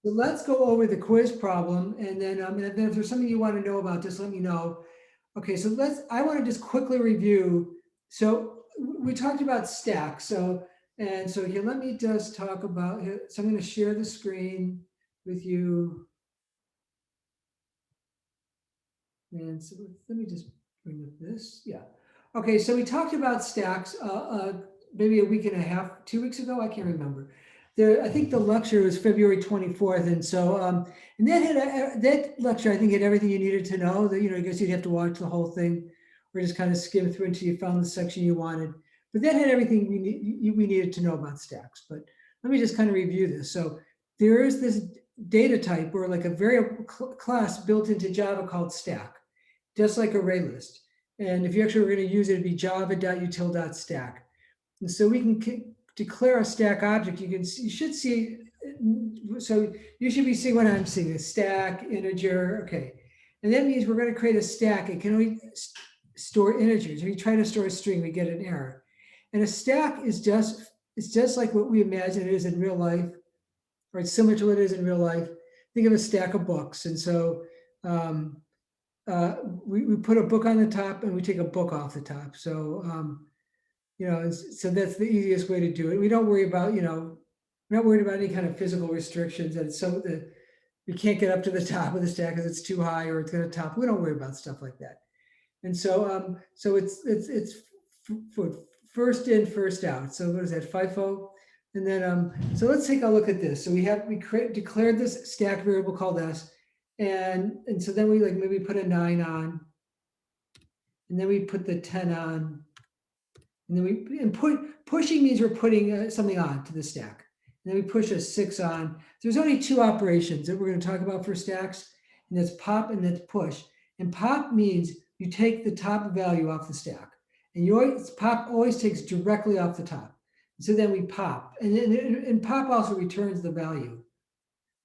So let's go over the quiz problem, and then if there's something you want to know about, just let me know. Okay, so I want to just quickly review. So we talked about stacks. So here, let me just talk about here. So I'm going to share the screen with you. And so let me just bring up this. Yeah. Okay, so we talked about stacks maybe a week and a half, 2 weeks ago. I can't remember. I think the lecture was February 24th, and so and that lecture I think had everything you needed to know. That I guess you'd have to watch the whole thing, or just kind of skim through until you found the section you wanted. But that had everything we needed to know about stacks. But let me just kind of review this. So there is this data type or like a variable class built into Java called stack, just like array list. And if you actually were going to use it, it'd be java.util.stack. And so we can declare a stack object. You should see, so you should be seeing what I'm seeing, a stack, integer, okay. And that means we're going to create a stack. It can only store integers. If you try to store a string, we get an error. And a stack is just like what we imagine it is in real life, or it's similar to what it is in real life. Think of a stack of books. And so we put a book on the top and we take a book off the top. So, so that's the easiest way to do it. We don't worry about, we're not worried about any kind of physical restrictions that we can't get up to the top of the stack because it's too high or it's going to top. We don't worry about stuff like that. And so, so it's for first in, first out. So what is that, FIFO? And then, so let's take a look at this. So we declared this stack variable called S, and so then we maybe put a 9 on, and then we put the 10 on, and then pushing means we're putting something on to the stack. And then we push a 6 on. There's only two operations that we're going to talk about for stacks, and that's pop and that's push. And pop means you take the top value off the stack, and pop always takes directly off the top. So then we pop, and pop also returns the value,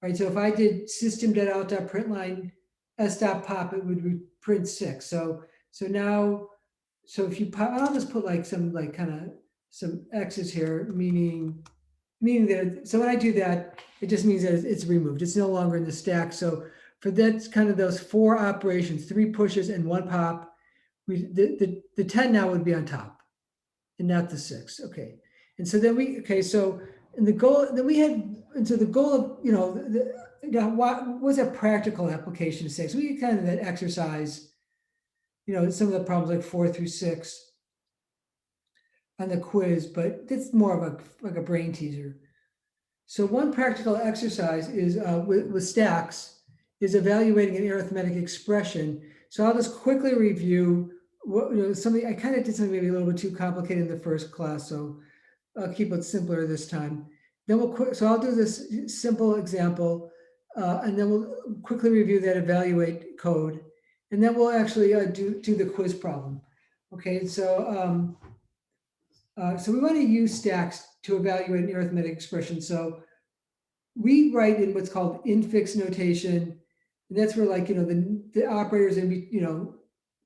right? So if I did system.out.println s.pop, it would print 6. So now, so if you pop, I'll just put some X's here, meaning that, so when I do that, it just means that it's removed. It's no longer in the stack. So for that's kind of those 4 operations, 3 pushes and 1 pop, the 10 now would be on top and not the 6. Okay. And so then so and the goal, then we had, and so the goal of, what was a practical application of 6? We had kind of that exercise, some of the problems like 4 through 6 on the quiz, but it's more of a brain teaser. So one practical exercise is with stacks is evaluating an arithmetic expression. So I'll just quickly review something. I kind of did something maybe a little bit too complicated in the first class, so I'll keep it simpler this time. Then so I'll do this simple example, and then we'll quickly review that evaluate code, and then we'll actually do the quiz problem. Okay, so so we want to use stacks to evaluate an arithmetic expression. So we write in what's called infix notation, and that's where the operators in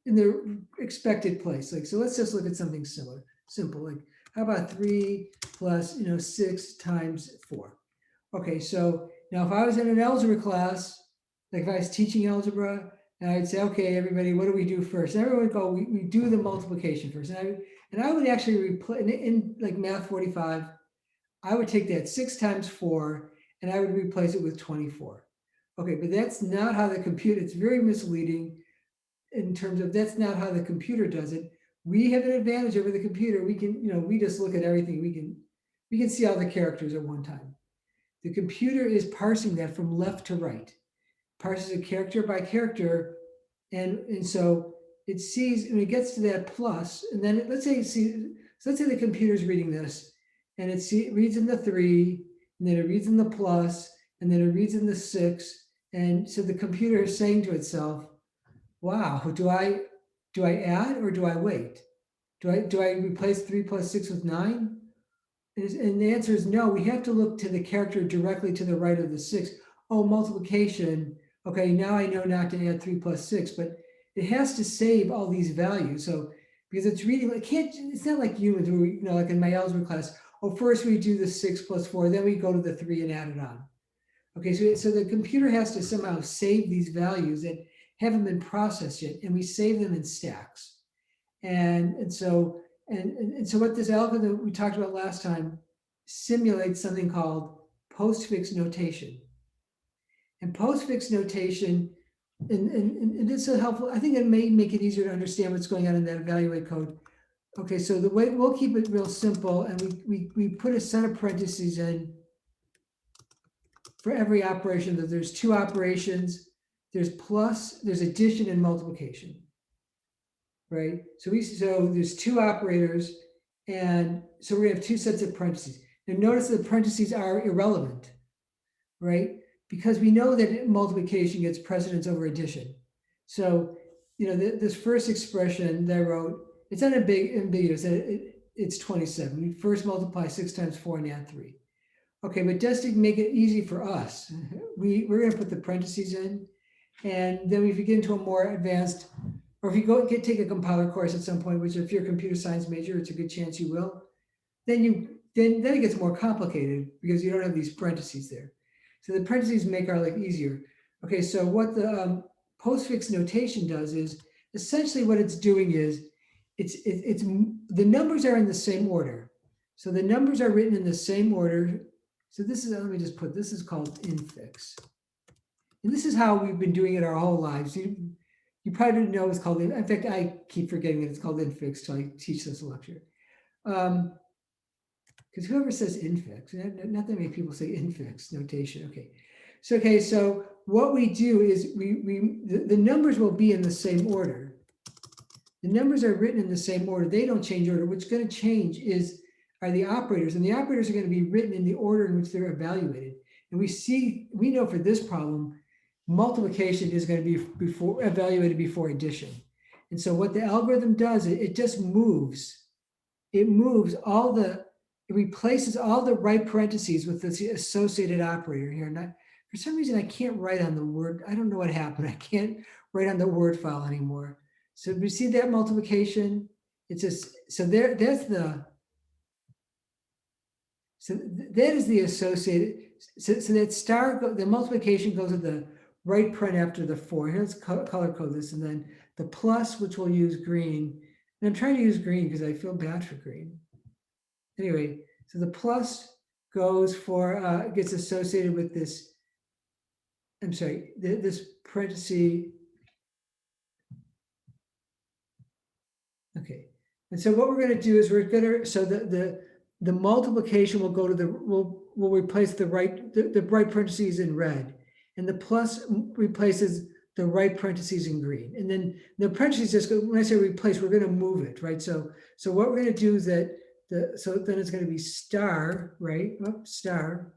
their expected place. So let's just look at something simple. Like how about 3 plus 6 times 4? Okay, so now if I was in an algebra class, like if I was teaching algebra, and I'd say, okay, everybody, what do we do first? And everyone would go, we do the multiplication first. And I would actually replace in like Math 45, I would take that 6 times 4 and I would replace it with 24. Okay, but that's not how the computer, it's very misleading in terms of that's not how the computer does it. We have an advantage over the computer. We can, we just look at everything. We can see all the characters at one time. The computer is parsing that from left to right, parses it character by character, and so it sees, and it gets to that plus, and then let's say the computer's reading this, and it reads in the 3, and then it reads in the plus, and then it reads in the 6, and so the computer is saying to itself, wow, do I add or do I wait? Do I replace 3 plus 6 with 9? And the answer is no. We have to look to the character directly to the right of the 6. Oh, multiplication. Okay, now I know not to add 3 plus 6, but it has to save all these values. So because it's reading, it's not like humans where we, like in my algebra class, first we do the 6 plus 4, then we go to the 3 and add it on. Okay, so the computer has to somehow save these values that haven't been processed yet, and we save them in stacks. And so what this algorithm we talked about last time simulates something called postfix notation. And postfix notation, and this is helpful. I think it may make it easier to understand what's going on in that evaluate code. Okay, so the way we'll keep it real simple, and we put a set of parentheses in for every operation. That there's two operations. There's plus, there's addition and multiplication, right? So there's two operators, and so we have two sets of parentheses. Now notice the parentheses are irrelevant, right? Because we know that multiplication gets precedence over addition. So, this first expression that I wrote, it's not ambiguous. It's 27. We first multiply 6 times 4 and add 3. Okay, but just to make it easy for us, we're going to put the parentheses in, and then if you get into a more advanced, or if you take a compiler course at some point, which if you're a computer science major, it's a good chance you will, then it gets more complicated because you don't have these parentheses there. So the parentheses make our life easier. Okay, so what the postfix notation does is essentially what it's doing is it's the numbers are in the same order. So the numbers are written in the same order. So this is called infix. And this is how we've been doing it our whole lives. You probably didn't know it's called, in fact, I keep forgetting that it's called infix till I teach this lecture. Because whoever says infix, not that many people say infix notation. Okay, so what we do is the numbers will be in the same order. The numbers are written in the same order. They don't change order. What's going to change are the operators, and the operators are going to be written in the order in which they're evaluated. And we know for this problem, multiplication is going to be evaluated before addition. And so what the algorithm does, it just moves. It replaces all the right parentheses with this associated operator here. For some reason, I can't write on the word. I don't know what happened. I can't write on the Word file anymore. So we see that multiplication. It's just, so there, that's the, so that is the associated, so that the multiplication goes with the right paren after the 4. Here's color code this, and then the plus, which we'll use green. And I'm trying to use green because I feel bad for green. Anyway, so the plus goes for, gets associated with this, I'm sorry, this parenthesis. Okay, and so what we're going to do is so the multiplication will go to will replace the right parentheses in red, and the plus replaces the right parentheses in green. And then the parentheses just go, when I say replace, we're going to move it, right? So what we're going to do is that so then it's going to be star, right? Star.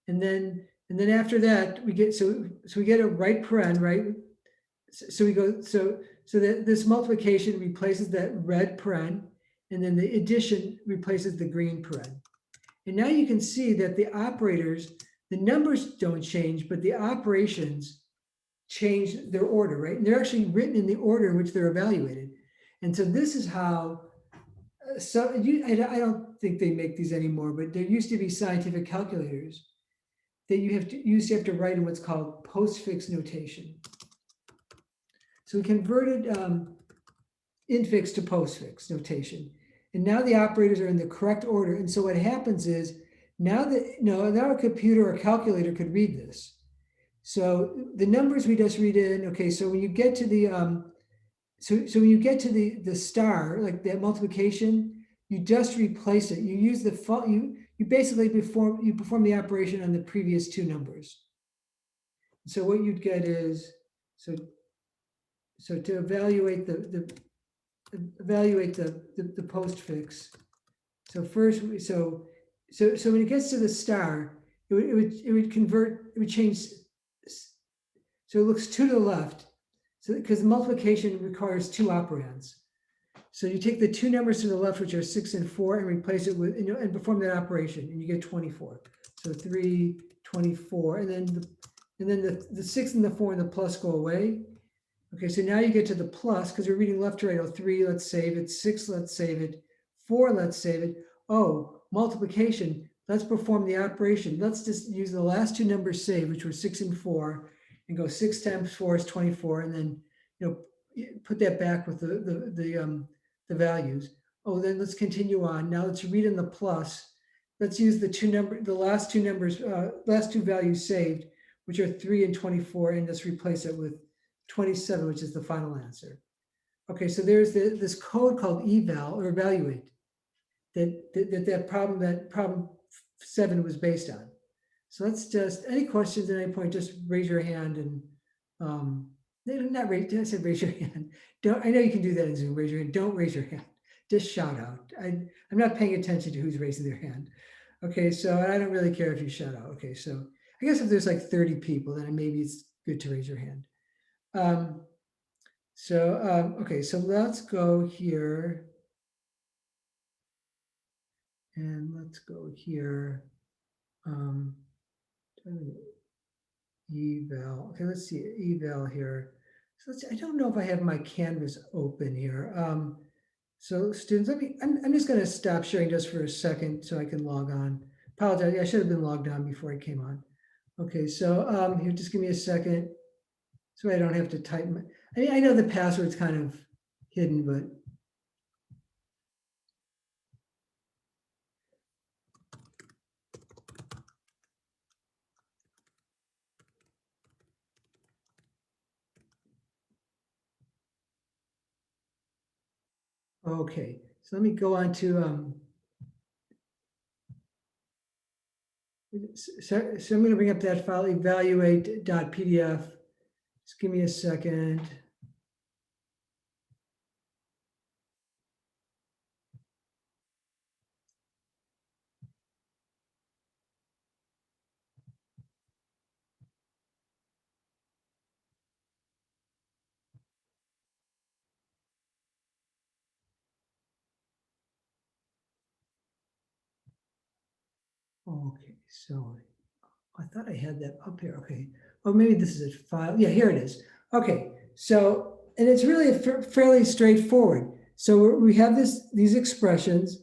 And then after that we get so we get a right paren, right? So we go so that this multiplication replaces that red paren, and then the addition replaces the green paren. And now you can see that the operators, the numbers don't change, but the operations change their order, right? And they're actually written in the order in which they're evaluated. And so this is how, I don't think they make these anymore, but there used to be scientific calculators that you used to have to write in what's called postfix notation. So we converted infix to postfix notation. And now the operators are in the correct order. And so what happens is now a computer or calculator could read this. So the numbers we just read in, okay, so when you get to the when you get to the star, like that multiplication, you just replace it. You use you basically perform the operation on the previous two numbers. So what you'd get is so to evaluate the postfix. So first, so when it gets to the star, it would convert, it would change. So it looks 2 to the left. So because multiplication requires 2 operands. So you take the 2 numbers to the left, which are 6 and 4, and replace it with, and perform that operation, and you get 24. So 3, 24, and then the 6 and the 4 and the plus go away. Okay, so now you get to the plus, because we're reading left to right. Oh, 3, let's save it. 6, let's save it. 4, let's save it. Oh, multiplication, let's perform the operation. Let's just use the last two numbers saved, which were 6 and 4, and go 6 times 4 is 24, and then put that back with the values. Oh, then let's continue on. Now let's read in the plus. Let's use the last two numbers, last two values saved, which are 3 and 24, and let's replace it with 27, which is the final answer. Okay, so there's this code called eval or evaluate that problem 7 was based on. So let's just, any questions at any point, just raise your hand and not raise, I said raise your hand. Don't, I know you can do that in Zoom, raise your hand. Don't raise your hand. Just shout out. I'm not paying attention to who's raising their hand. Okay, so I don't really care if you shout out. Okay, so I guess if there's like 30 people, then maybe it's good to raise your hand. Okay, so let's go here. And let's go here. Eval. Okay, let's see eval here. So I don't know if I have my Canvas open here. So students, I'm just going to stop sharing just for a second so I can log on. Apologize, I should have been logged on before I came on. Okay, so here, just give me a second so I don't have to type. I know the password's kind of hidden, but. Okay, so let me go on to, so I'm going to bring up that file, evaluate.pdf. Just give me a second. Okay, so I thought I had that up here. Okay. Oh, maybe this is a file. Yeah, here it is. Okay. So, and it's really fairly straightforward. So we have these expressions,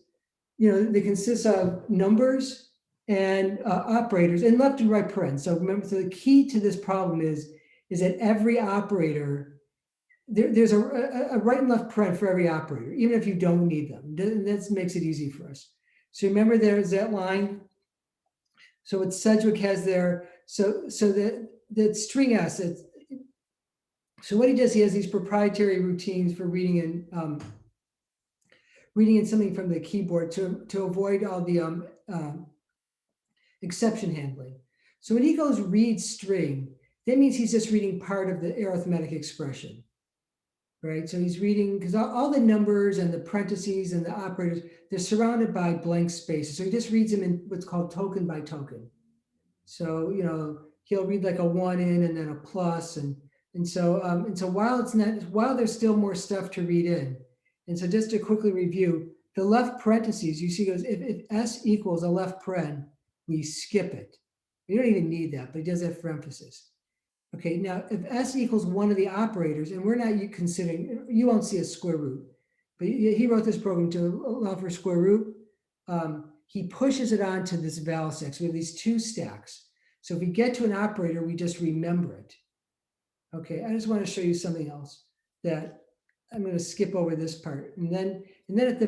they consist of numbers and operators and left and right parens. So remember, so the key to this problem is that every operator, there's a right and left paren for every operator, even if you don't need them. That makes it easy for us. So remember, there's that line. So what Sedgwick has there, so that string S, so what he does, he has these proprietary routines for reading in something from the keyboard to avoid all the exception handling. So when he goes read string, that means he's just reading part of the arithmetic expression, right? So he's reading, because all the numbers and the parentheses and the operators, they're surrounded by blank spaces. So he just reads them in what's called token by token. So, he'll read like a 1 in and then a plus. And so while there's still more stuff to read in. And so just to quickly review, the left parentheses, you see goes, if S equals a left paren, we skip it. We don't even need that, but he does that for emphasis. Okay, now if S equals one of the operators, and we're not considering, you won't see a square root, but he wrote this program to allow for square root. He pushes it onto this val stack. So we have these two stacks. So if we get to an operator, we just remember it. Okay, I just want to show you something else that I'm going to skip over this part. And then at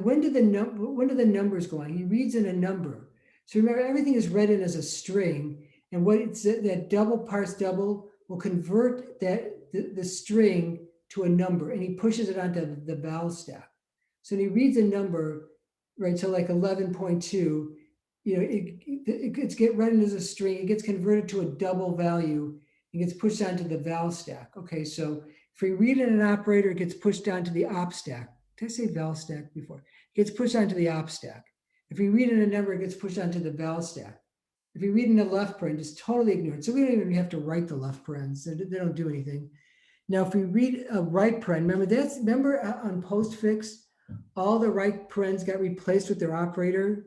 when do the numbers go on? He reads in a number. So remember, everything is read in as a string, and what it's that double parse double will convert the string to a number, and he pushes it onto the val stack. So when he reads a number, right, so like 11.2, it gets read in as a string, it gets converted to a double value, it gets pushed onto the val stack. Okay, so if we read in an operator, it gets pushed down to the op stack. Did I say val stack before? It gets pushed onto the op stack. If we read in a number, it gets pushed onto the val stack. If we read in a left paren, it's totally ignored. So we don't even have to write the left parens. They don't do anything. Now, if we read a right paren, remember on postfix, all the right parens got replaced with their operator.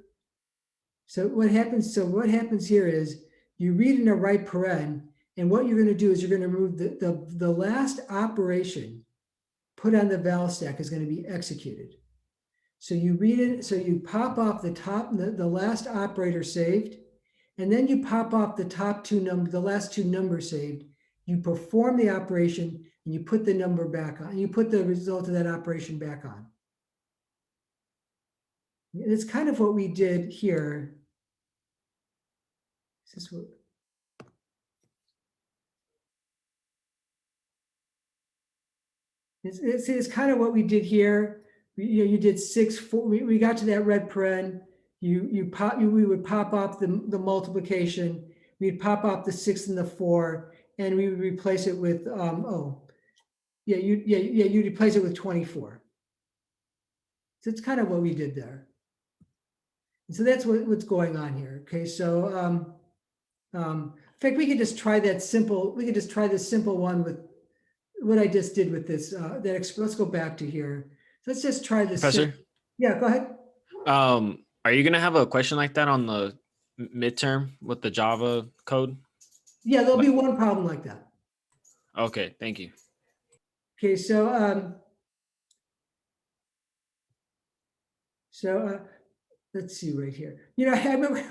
So what happens here is you read in a right paren, and what you're going to do is you're going to remove the last operation put on the val stack is going to be executed. So you read it, so you pop off the top, the last operator saved, and then you pop off the top two numbers, the last two numbers saved. You perform the operation and you put the number back on, you put the result of that operation back on. And it's kind of what we did here. Is this what? It's kind of what we did here. You did 6, 4. We got to that red paren. We would pop off the multiplication. We'd pop off the 6 and the 4, and we would replace it with you'd replace it with 24. So it's kind of what we did there. And so that's what's going on here. Okay, so in fact, we could just try that simple. We could just try this simple one with what I just did with this. Let's go back to here. Let's just try this. Professor? Yeah, go ahead. Are you going to have a question like that on the midterm with the Java code? Yeah, there'll be one problem like that. Okay, thank you. Okay, so let's see right here. I remember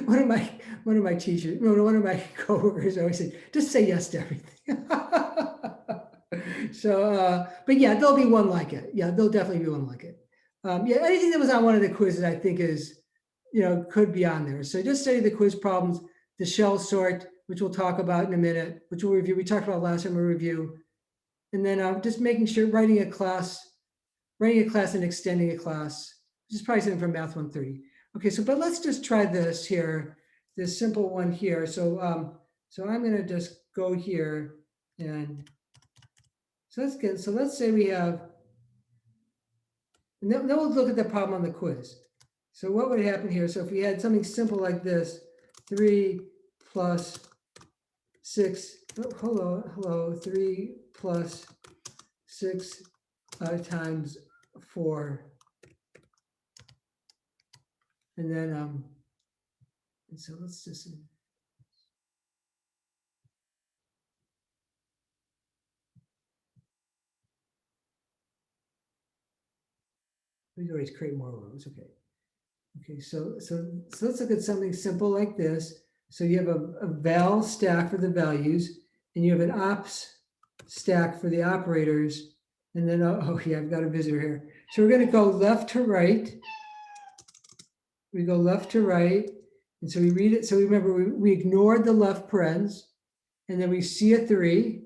one of my teachers, one of my coworkers always said, "Just say yes to everything." So, but yeah, there'll be one like it. Yeah, there'll definitely be one like it. Yeah, anything that was on one of the quizzes, I think is, could be on there. So just study the quiz problems, the shell sort, which we'll talk about in a minute, which we'll review. We talked about last time, we'll review. And then just making sure, writing a class and extending a class. This is probably something from Math 130. Okay, so, but let's just try this here, this simple one here. So, I'm gonna just go here and, so let's say we have, and then we'll look at the problem on the quiz. So what would happen here? So if we had something simple like this, 3 plus 6, hello, 3 plus 6 times 4. And then, and so let's just, we can always create more rows, okay. Okay, so let's look at something simple like this. So you have a val stack for the values, and you have an ops stack for the operators. And then, oh yeah, I've got a visitor here. So we're going to go left to right. We go left to right. And so we read it. So remember, we ignored the left parens. And then we see a 3.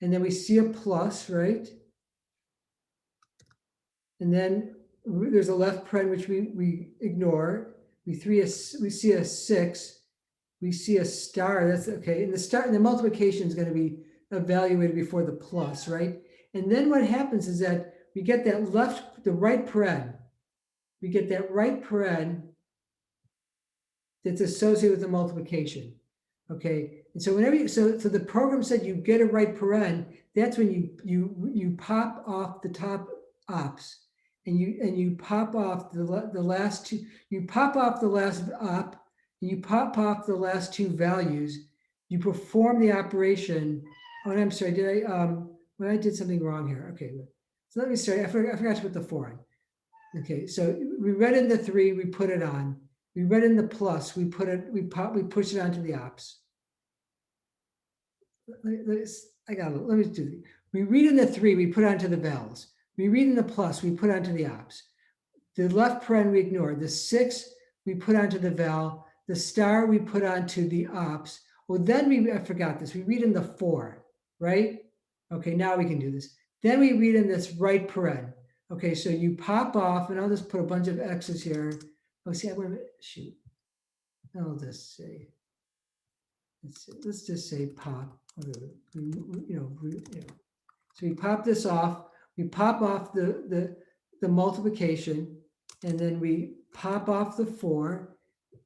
And then we see a plus, right? And then there's a left paren, which we ignore. We see a 6. We see a star. That's okay. And the multiplication is going to be evaluated before the plus, right? And then what happens is that we get the right paren. We get that right paren that's associated with the multiplication. Okay. And so whenever so the program said you get a right paren, that's when you pop off the top ops. And you pop off the last two. You pop off the last op. And you pop off the last two values. You perform the operation. Oh, and I'm sorry. Did I did something wrong here? Okay. So let me start. I forgot to put the 4 on. Okay. So we read in the 3. We put it on. We read in the plus. We put it. We push it onto the ops. I got it. Let me do it. We read in the 3. We put onto the vals. We read in the plus, we put onto the ops. The left paren we ignore. The 6 we put onto the val. The star we put onto the ops. Well, then I forgot this. We read in the 4, right? Okay, now we can do this. Then we read in this right paren. Okay, so you pop off, and I'll just put a bunch of X's here. Oh, see, I want to shoot. I'll just say, let's just say pop. So we pop this off. We pop off the multiplication, and then we pop off the 4,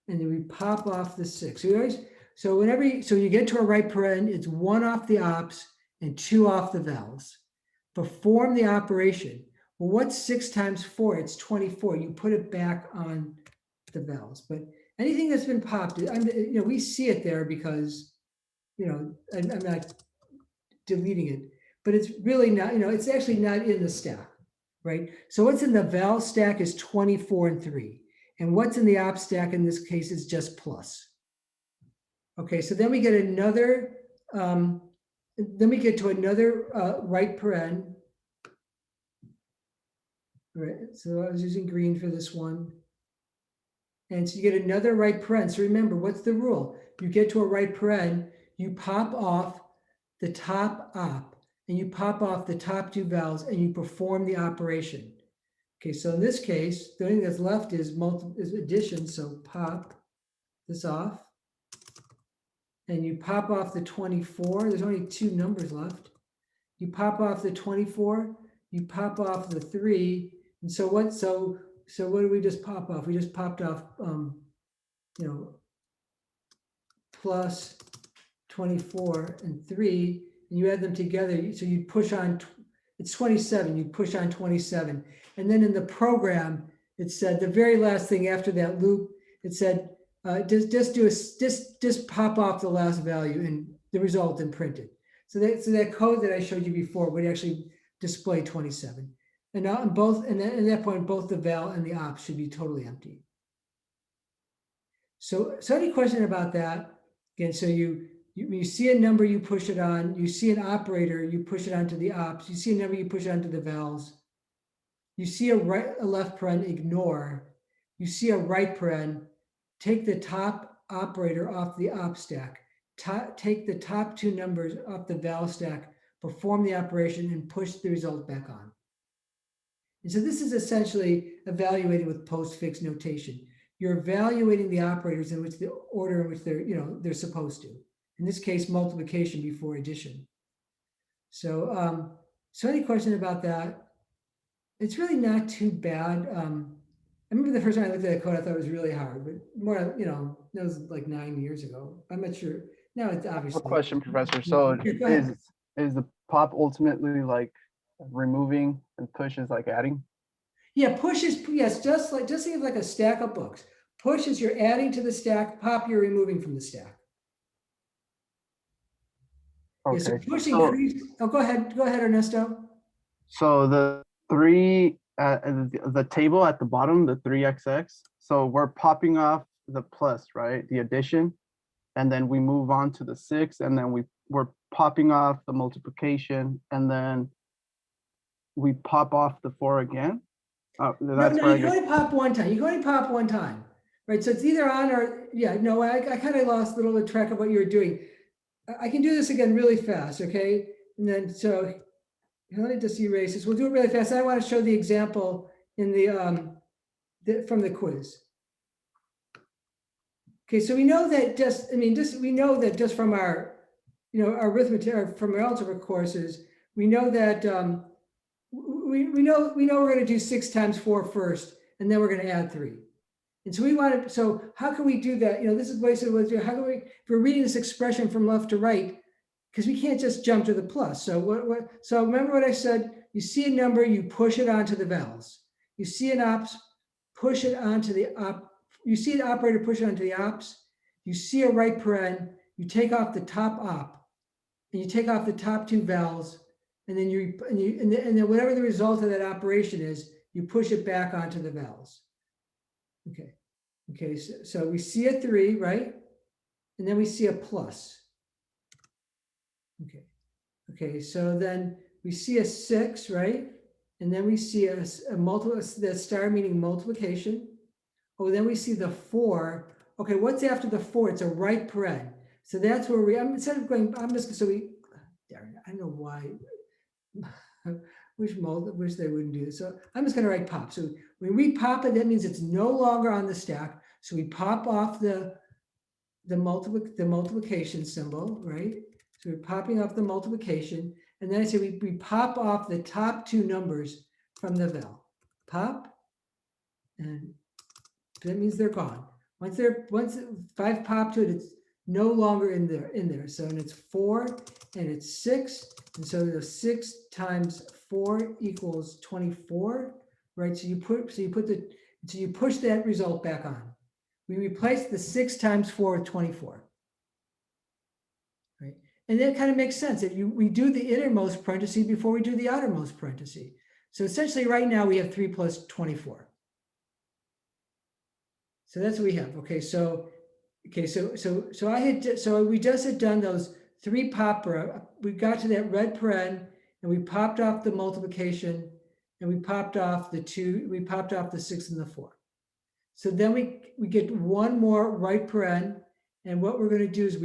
and then we pop off the 6. So you get to a right paren, it's 1 off the ops and 2 off the vals. Perform the operation. Well, what's 6 times 4? It's 24. You put it back on the vals. But anything that's been popped, we see it there because, I'm not deleting it. But it's really not, it's actually not in the stack, right? So what's in the val stack is 24 and 3. And what's in the op stack in this case is just plus. Okay, so then we get another, then we get to another right paren. Right, so I was using green for this one. And so you get another right paren. So remember, what's the rule? You get to a right paren, you pop off the top op, and you pop off the top two vowels, and you perform the operation. Okay, so in this case, the only thing that's left is addition. So pop this off, and you pop off the 24. There's only two numbers left. You pop off the 24. You pop off the 3. And so what? So what did we just pop off? We just popped off, plus 24 and 3, and you add them together. So you push on, it's 27. You push on 27. And then in the program, it said the very last thing after that loop, it said, just pop off the last value and the result and print it. So that code that I showed you before would actually display 27. And now at that point, both the val and the op should be totally empty. So any question about that? Again, so you see a number, you push it on. You see an operator, you push it onto the ops. You see a number, you push it onto the vals. You see a left paren, ignore. You see a right paren, take the top operator off the op stack. Take the top two numbers off the val stack, perform the operation, and push the result back on. And so this is essentially evaluating with postfix notation. You're evaluating the operators in which the order in which they're supposed to. In this case, multiplication before addition. So, so any question about that? It's really not too bad. I remember the first time I looked at that code, I thought it was really hard, but more, that was like 9 years ago. I'm not sure. Now it's obviously. A question, Professor. So is the pop ultimately like removing and push is like adding? Yeah, push is, yes, just think of like a stack of books. Push is you're adding to the stack, pop you're removing from the stack. Okay. Yeah, so push increase. Oh, go ahead, Ernesto. So the 3 the table at the bottom, the 3xx. So we're popping off the plus, right? The addition, and then we move on to the 6, and then we're popping off the multiplication, and then we pop off the 4 again. That's no, you can only pop one time. You can only pop one time, right? So it's either on or, yeah, no, I kind of lost a little bit track of what you were doing. I can do this again really fast, okay? And then, so let me just erase this. We'll do it really fast. I want to show the example in from the quiz. Okay, so we know that we know that just from our, our arithmetic, or from our algebra courses, we know that we know we're going to do 6 times 4 first, and then we're going to add 3. And so we want to, so how can we do that? This is basically what, how can we, if we're reading this expression from left to right, because we can't just jump to the plus. So so remember what I said, you see a number, you push it onto the vowels. You see an ops, push it onto the op, you see an operator push it onto the ops. You see a right paren, you take off the top op, and you take off the top 2 vowels, and then and then whatever the result of that operation is, you push it back onto the vowels. Okay, so we see a 3, right? And then we see a plus. Okay, so then we see a 6, right? And then we see a multiple, the star meaning multiplication. Oh, then we see the 4. Okay, what's after the 4? It's a right paren. So that's where instead of going, I'm just, so we, I don't know why. wish they wouldn't do this. So I'm just going to write pop. So when we pop it, that means it's no longer on the stack. So we pop off the multiplication symbol, right? So we're popping off the multiplication, and then I say we pop off the top 2 numbers from the val. Pop, and that means they're gone. Once 5 pop to it, it's no longer in there. So and it's 4 and it's 6, and so the 6 times 4 equals 24, right? So you push that result back on. We replace the 6 times 4 with 24, right? And that kind of makes sense. If we do the innermost parenthesis before we do the outermost parenthesis. So essentially right now we have 3 plus 24. So that's what we have. Okay, so we just had done those 3 we got to that red paren and we popped off the multiplication and we popped off the 6 and the 4. So then we get one more right paren, and what we're going to do is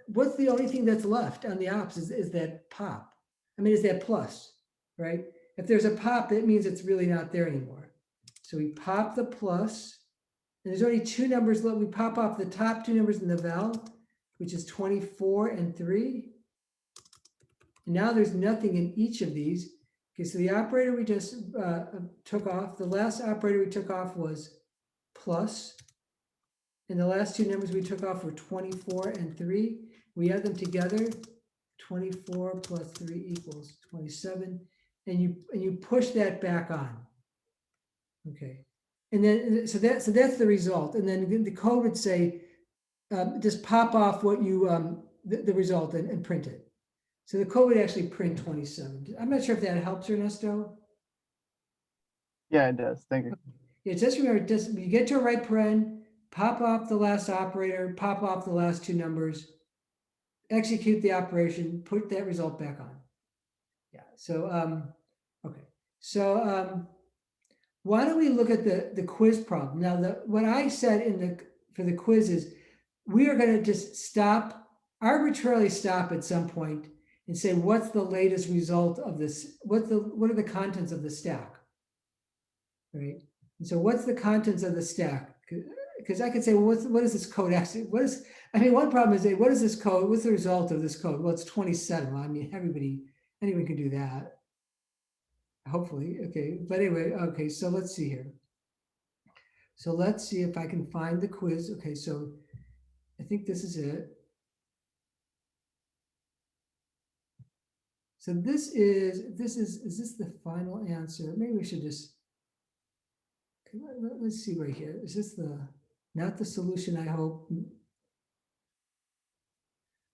what's the only thing that's left on the ops is that pop. I mean, is that plus, right? If there's a pop, that means it's really not there anymore. So we pop the plus, and there's only 2 numbers left. We pop off the top 2 numbers in the val, which is 24 and 3. And now there's nothing in each of these. Okay, so the operator we just took off, the last operator we took off was plus, and the last 2 numbers we took off were 24 and 3. We add them together, 24 plus 3 equals 27, and you push that back on. Okay, and then so that's the result, and then the code would say just pop off what you the result and print it. So the code would actually print 27. I'm not sure if that helps, Ernesto. Yeah, it does. Thank you. Yeah, just remember, you get to a right paren, pop off the last operator, pop off the last 2 numbers, execute the operation, put that result back on. Yeah, so, okay. So why don't we look at the quiz problem? Now, what I said for the quiz is we are going to just arbitrarily stop at some point and say, what's the latest result of this? What are the contents of the stack? Right? And so what's the contents of the stack? Because I could say, well, what is this code actually? One problem is, what is this code? What's the result of this code? Well, it's 27. Well, I mean, anyone can do that. Hopefully, okay. But anyway, okay, so let's see here. So let's see if I can find the quiz. Okay, so I think this is it. So is this the final answer? Maybe we should just, okay, let's see right here. Is this not the solution, I hope?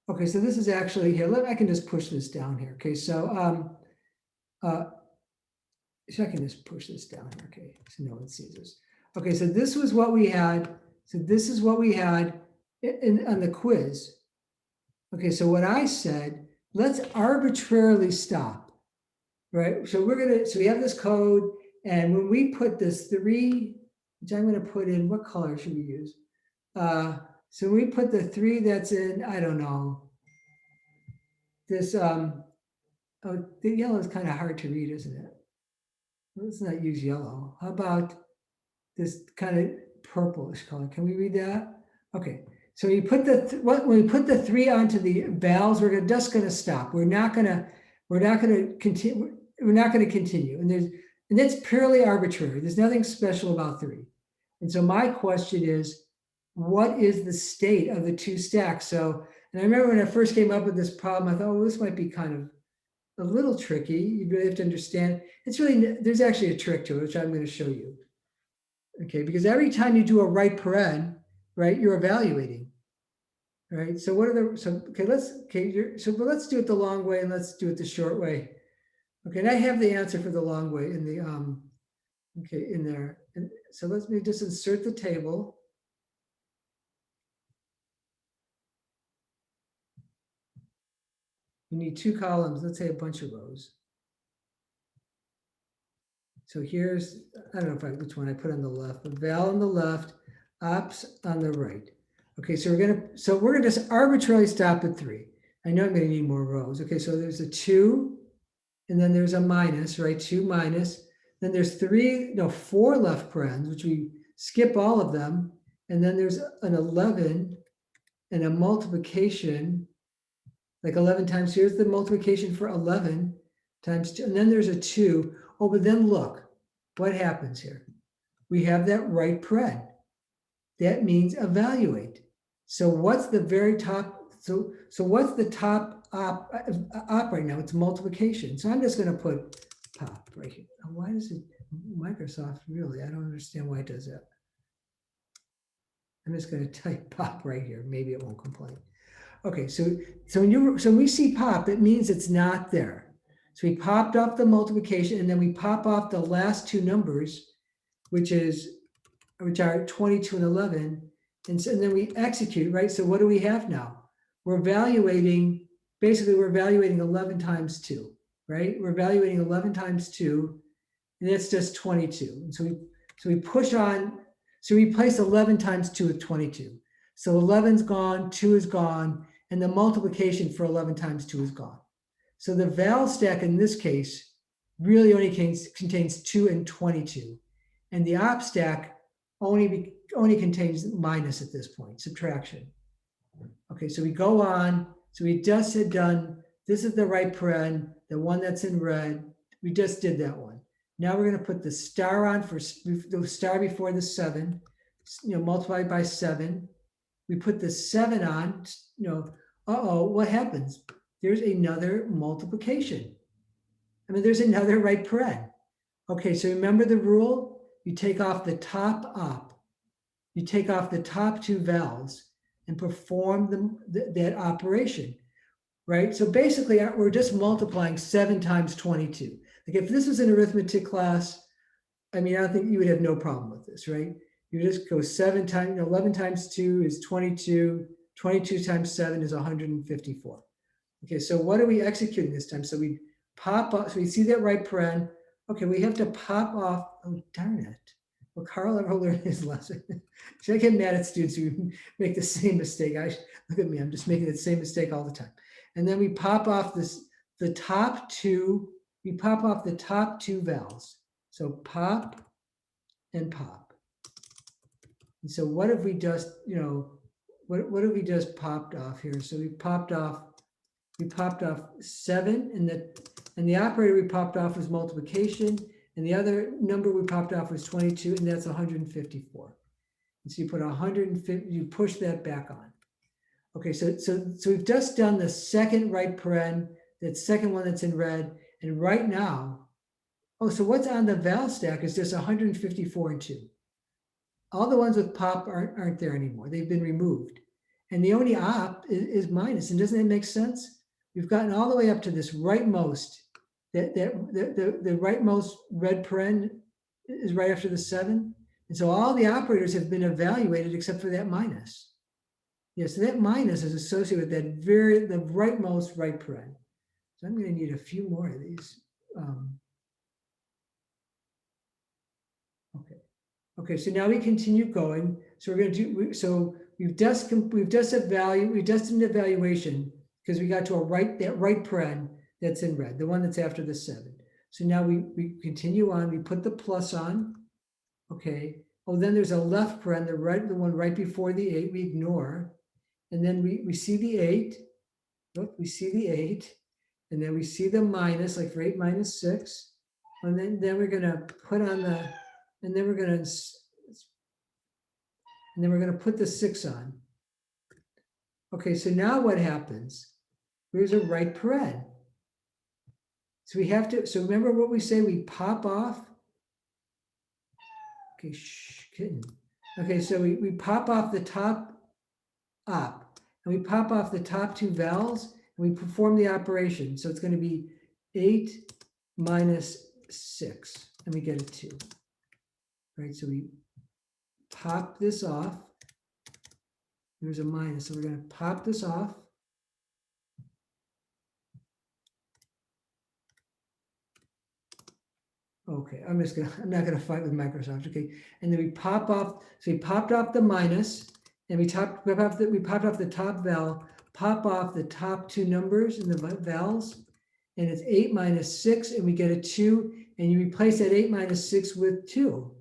Okay, so this is actually here. I can just push this down here. Okay, so I can just push this down here. Okay, so no one sees this. Okay, so this was what we had. So this is what we had on the quiz. Okay, so what I said, let's arbitrarily stop, right? So we have this code, and when we put this 3, which I'm going to put in, what color should we use? So we put the 3 that's in, I don't know, this, the yellow is kind of hard to read, isn't it? Let's not use yellow. How about this kind of purplish color? Can we read that? Okay. So you put when we put the 3 onto the vowels, we're just going to stop. We're not going to continue. And that's purely arbitrary. There's nothing special about 3. And so my question is, what is the state of the 2 stacks? So, and I remember when I first came up with this problem, I thought, well, this might be kind of a little tricky. You really have to understand. There's actually a trick to it, which I'm going to show you. Okay, because every time you do a right paren, right, you're evaluating, right? So let's do it the long way and let's do it the short way. Okay, and I have the answer for the long way in the in there. And so let me just insert the table. You need 2 columns, let's say a bunch of rows. So here's, I don't know which one I put on the left, but val on the left, ops on the right. Okay, so we're gonna just arbitrarily stop at 3. I know I'm gonna need more rows. Okay, so there's a 2, and then there's a minus, right? 2 minus. Then there's 4 left parens, which we skip all of them. And then there's an 11 and a multiplication, like 11 times, here's the multiplication for 11 times 2. And then there's a 2. Oh, but then look, what happens here? We have that right paren. That means evaluate. So what's the very top? So what's the top op right now? It's multiplication. So I'm just going to put pop right here. Why does it, Microsoft, really? I don't understand why it does that. I'm just going to type pop right here. Maybe it won't complain. Okay, so when we see pop, it means it's not there. So we popped off the multiplication and then we pop off the last two numbers, which are 22 and 11. And then we execute, right? So what do we have now? We're evaluating 11 times 2, right? We're evaluating 11 times 2, and that's just 22. And so we push on, so we replace 11 times 2 with 22. So 11's gone, 2 is gone, and the multiplication for 11 times 2 is gone. So the val stack in this case really only contains 2 and 22. And the op stack only contains minus at this point, subtraction. Okay, so we go on. So we just had done, this is the right paren, the one that's in red. We just did that one. Now we're going to put the star on for the star before the 7, multiplied by 7. We put the 7 on, what happens? There's another multiplication. I mean, there's another right paren. Okay, so remember the rule? You take off the top op. You take off the top two vowels and perform that operation, right? So basically, we're just multiplying 7 times 22. Like if this was an arithmetic class, I mean, I don't think you would have no problem with this, right? You just go 7 times, 11 times 2 is 22. 22 times 7 is 154. Okay, so what are we executing this time? So we pop up, so we see that right paren. Okay, we have to pop off, oh, darn it. Will Carl ever learn his lesson? Should I get mad at students who make the same mistake? Look at me, I'm just making the same mistake all the time. And then we pop off the top two vowels. So pop and pop. And so what have we just, what have we just popped off here? So we popped off 7, and the operator we popped off was multiplication, and the other number we popped off was 22, and that's 154. And so you put 150, you push that back on. Okay, so we've just done the second right paren, that second one that's in red, and right now, so what's on the val stack is just 154 and 2. All the ones with pop aren't there anymore. They've been removed. And the only op is minus. And doesn't that make sense? We've gotten all the way up to this rightmost, the rightmost red paren is right after the 7. And so all the operators have been evaluated except for that minus. Yeah, so that minus is associated with the rightmost right paren. So I'm going to need a few more of these. Okay, so now we continue going. So we're going to do, so we've just done an evaluation because we got to that right paren that's in red, the one that's after the 7. So now we continue on, we put the plus on. Okay. Oh, then there's a left paren, the one right before the 8, we ignore. And then we see the 8. Look, we see the 8. And then we see the minus, like for 8 minus 6. And then we're going to put on the, and then we're going to put the 6 on. Okay, so now what happens? Here's a right paren. So we have to, so remember what we say, we pop off. Okay, kitten. Okay, so we pop off the top op, and we pop off the top two vowels, and we perform the operation. So it's going to be 8 minus 6, and we get a 2. Right, so we pop this off. There's a minus, so we're going to pop this off. Okay, I'm not gonna fight with Microsoft. Okay, and then we pop off. So we popped off the minus, and we popped off the top vowel, pop off the top two numbers in the vowels, and it's 8 minus 6, and we get a 2, and you replace that 8 minus 6 with 2.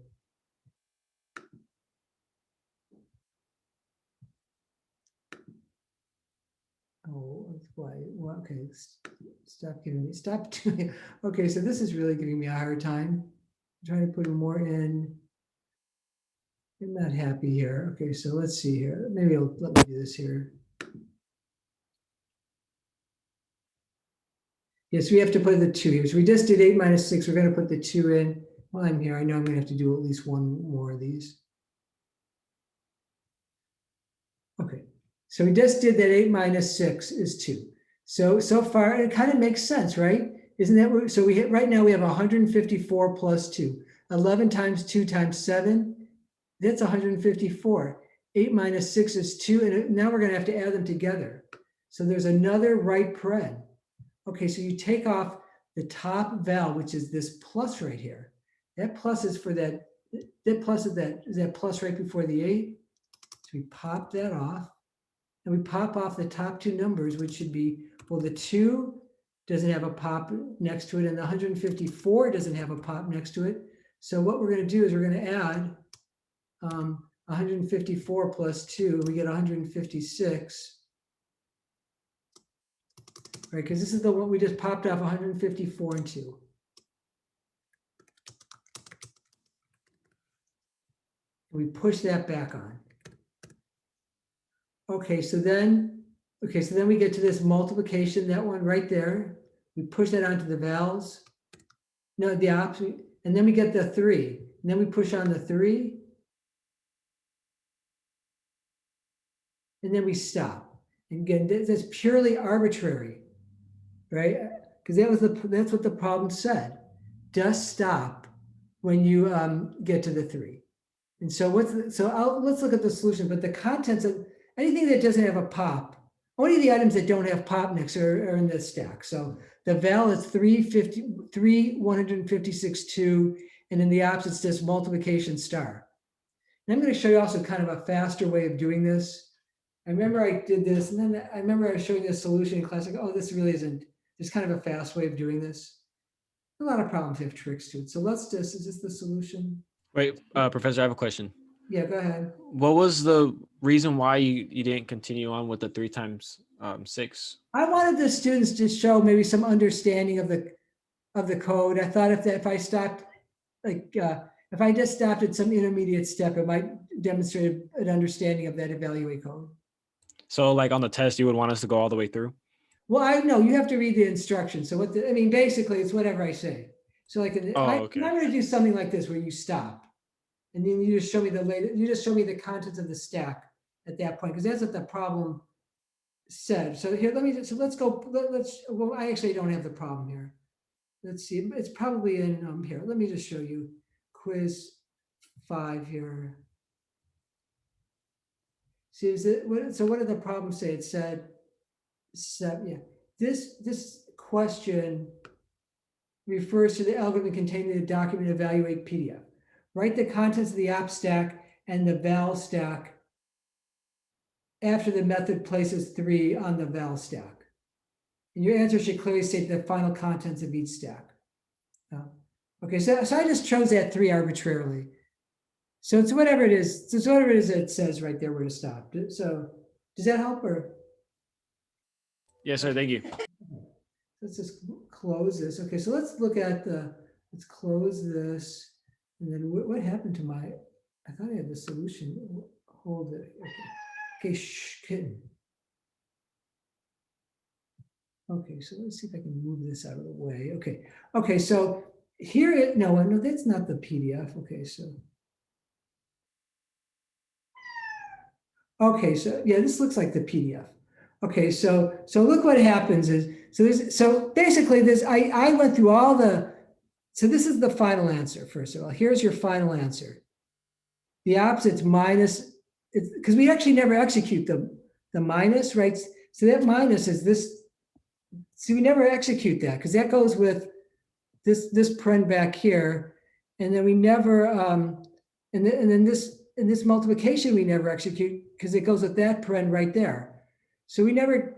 Oh, why? Well, okay, stop doing it. Okay, so this is really giving me a hard time. I'm trying to put more in. I'm not happy here. Okay, so let's see here. Maybe let me do this here. Yes, we have to put the 2 here. So we just did 8 minus 6. We're going to put the 2 in. While I'm here, I know I'm going to have to do at least one more of these. Okay, so we just did that 8 minus 6 is 2. So far, it kind of makes sense, right? isn't that what, so we hit, right now we have 154 plus 2. 11 times 2 times 7, that's 154. 8 minus 6 is 2, and now we're going to have to add them together. So there's another right paren. Okay, so you take off the top val, which is this plus right here. That plus is for that plus is that plus right before the 8. So we pop that off, and we pop off the top two numbers, which should be, well, the 2 doesn't have a pop next to it, and the 154 doesn't have a pop next to it. So what we're going to do is we're going to add 154 plus 2, we get 156. Right, because this is the one we just popped off 154 and 2. We push that back on. Okay, so then we get to this multiplication, that one right there. We push that onto the vowels. No, the opposite, and then we get the 3. And then we push on the 3. And then we stop. And again, that's purely arbitrary, right? Because that's what the problem said. Just stop when you get to the 3. And so let's look at the solution. But the contents of anything that doesn't have a pop, only the items that don't have pop next are in this stack. So the val is 156, 2, and then the opposite's just multiplication star. And I'm going to show you also kind of a faster way of doing this. I remember I did this, and then I remember I was showing this solution in class, like, oh, this really isn't, there's kind of a fast way of doing this. A lot of problems have tricks to it. So is this the solution? Wait, Professor, I have a question. Yeah, go ahead. What was the reason why you didn't continue on with the 3 times 6? I wanted the students to show maybe some understanding of the code. I thought if I stopped, if I just stopped at some intermediate step, it might demonstrate an understanding of that evaluate code. So like on the test, you would want us to go all the way through? Well, I know you have to read the instructions. So basically it's whatever I say. So like, okay. I'm going to do something like this where you stop. And then you just show me the contents of the stack at that point, because that's what the problem said. So here, let's go. Well, I actually don't have the problem here. Let's see. It's probably in here. Let me just show you quiz 5 here. See, what did the problem say? It said, yeah, this question refers to the algorithm contained in the document evaluate PDF. Write the contents of the op stack and the val stack after the method places 3 on the val stack. And your answer should clearly state the final contents of each stack. Okay, so I just chose that 3 arbitrarily. So it's whatever it is. So it's whatever it is that it says right there where to stop. So does that help or? Yes, sir. Thank you. Let's just close this. Okay, so let's look at let's close this. And then what happened to I thought I had the solution. Hold it. Okay, kitten. Okay, so let's see if I can move this out of the way. Okay, so here no, that's not the PDF. Okay, so yeah, this looks like the PDF. Okay, so look what happens is, so basically I went through all the. So this is the final answer, first of all. Here's your final answer. The opposite's minus, because we actually never execute the minus, right? So that minus is this. See, we never execute that because that goes with this paren back here. And then we never, and then this multiplication we never execute because it goes with that paren right there. So we never,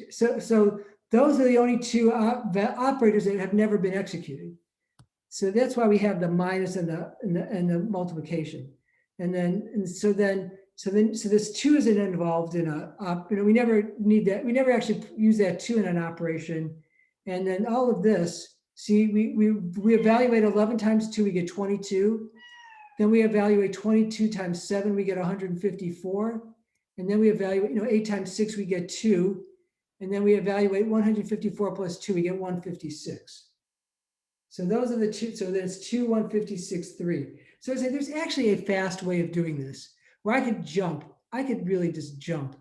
so those are the only 2 operators that have never been executed. So that's why we have the minus and the multiplication, so this 2 isn't involved in we never need that. We never actually use that 2 in an operation, and then all of this. See, we evaluate 11 times 2, we get 22. Then we evaluate 22 times 7, we get 154, and then we evaluate 8 times 6, we get 2, and then we evaluate 154 plus 2, we get 156. So those are the 2. So that's 2, 156, 3. So I say there's actually a fast way of doing this where I could jump. I could really just jump.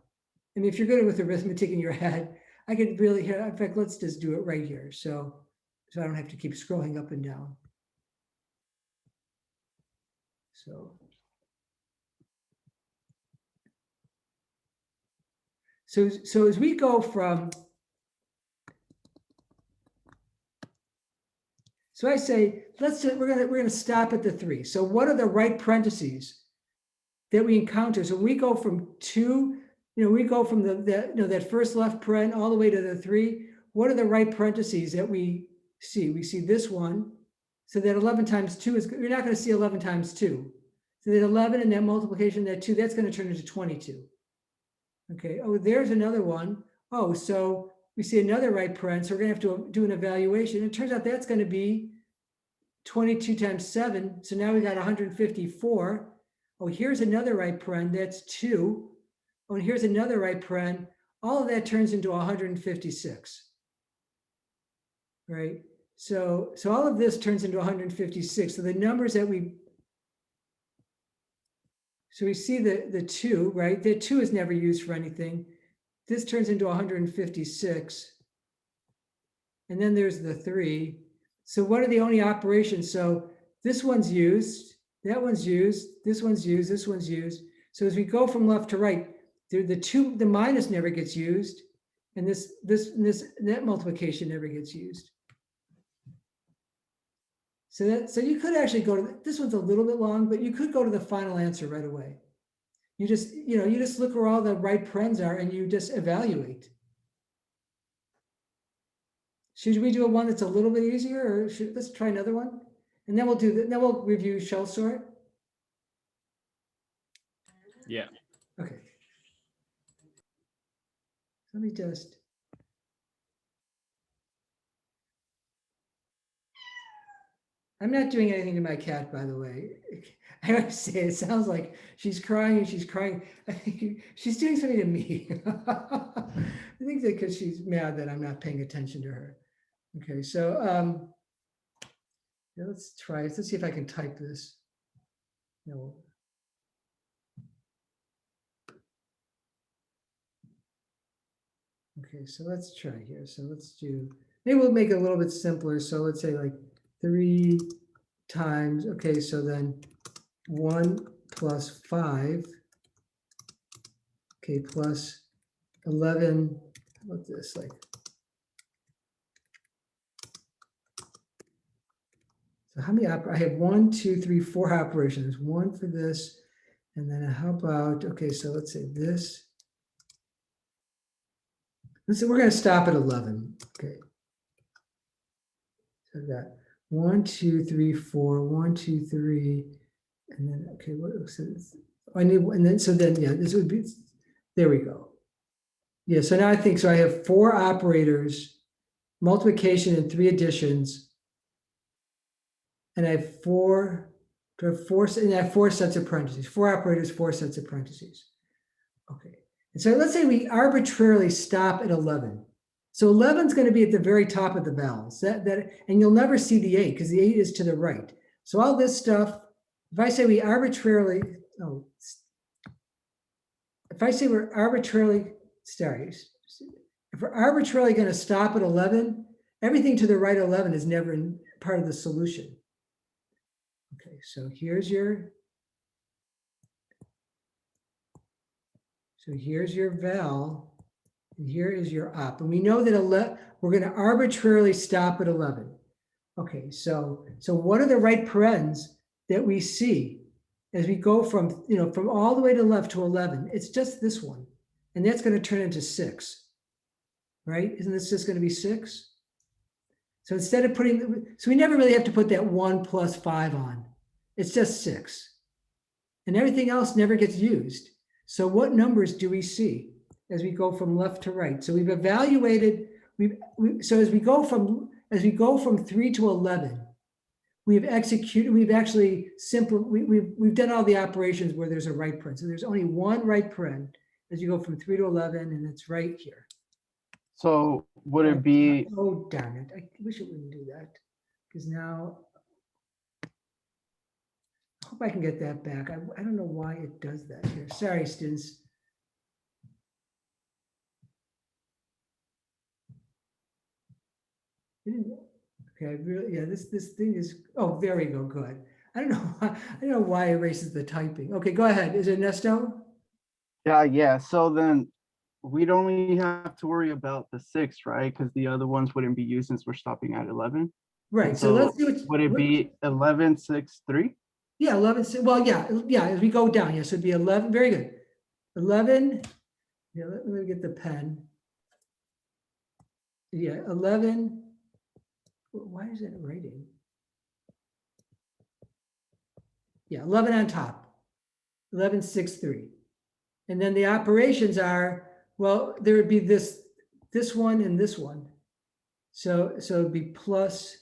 I mean, if you're good with arithmetic in your head, I could really, in fact, let's just do it right here. So So I don't have to keep scrolling up and down. So as we go from, so I say, we're gonna stop at the 3. So what are the right parentheses that we encounter? So we go from 2, we go from that first left paren all the way to the 3. What are the right parentheses that we see? We see this one. So that 11 times 2 is, you're not going to see 11 times 2. So that 11 and that multiplication, that 2, that's going to turn into 22. Okay, oh, there's another one. Oh, so we see another right paren, so we're going to have to do an evaluation. It turns out that's going to be 22 times 7. So now we got 154. Oh, here's another right paren, that's 2. Oh, and here's another right paren. All of that turns into 156. Right? So all of this turns into 156. So the numbers that we see the 2, right? The 2 is never used for anything. This turns into 156. And then there's the 3. So what are the only operations? So this one's used, that one's used, this one's used, this one's used. So as we go from left to right, the minus never gets used, and this net multiplication never gets used. So you could actually go to, this one's a little bit long, but you could go to the final answer right away. You just look where all the right parens are and you just evaluate. Should we do one that's a little bit easier, or let's try another one? And then we'll review shell sort. Yeah. Okay. Let me just. I'm not doing anything to my cat, by the way. I always say it sounds like she's crying and she's crying. I think she's doing something to me. I think that because she's mad that I'm not paying attention to her. Okay, so yeah, let's try it. Let's see if I can type this. No. Okay, so let's try here. So let's do, maybe we'll make it a little bit simpler. So let's say like 3 times, okay, so then 1 plus 5, okay, plus 11, what's this like? So how many, I have 1, 2, 3, 4 operations, 1 for this, and then how about, okay, so let's say this. Let's say we're going to stop at 11, okay. So I've got 1, 2, 3, 4, 1, 2, 3, and then, okay, what, so I need, and then, so then, yeah, this would be, there we go. Yeah, so now I think, so I have 4 operators, multiplication and 3 additions, and I have 4, and I have 4 sets of parentheses, 4 operators, 4 sets of parentheses. Okay, and so let's say we arbitrarily stop at 11. So 11 is going to be at the very top of the vowels, and you'll never see the 8 because the 8 is to the right. So all this stuff, if I say we arbitrarily, if I say we're arbitrarily, sorry, if we're arbitrarily going to stop at 11, everything to the right of 11 is never part of the solution. Okay, so here's your val, and here is your op. And we know that we're going to arbitrarily stop at 11. Okay, so what are the right parens that we see as we go from, from all the way to the left to 11? It's just this one, and that's going to turn into 6, right? Isn't this just going to be 6? So instead of so we never really have to put that 1 plus 5 on. It's just 6. And everything else never gets used. So what numbers do we see as we go from left to right? So we've evaluated, so as we go from 3 to 11, we've actually we've done all the operations where there's a right paren. So there's only one right paren as you go from 3 to 11, and it's right here. So would it be, Oh, darn it. I wish it wouldn't do that, because now I hope I can get that back. I don't know why it does that here. Sorry, students. Okay, Okay, I really, yeah, this thing is, oh, there we go, good. I don't know, I don't know why it erases the typing. Okay, go ahead. Is it Nesto? Yeah. So then we'd only have to worry about the 6, right? Because the other ones wouldn't be used since we're stopping at 11. Right, so So let's do would it be 11, 6, 3? Yeah, 11, well, yeah, as we go down, yes, it'd be 11, very good. 11, yeah, let me get the pen. Yeah, 11, why is it writing? Yeah, 11 on top, 11, 6, 3. And then the operations are, well, there would be this one and this one. So it'd be plus,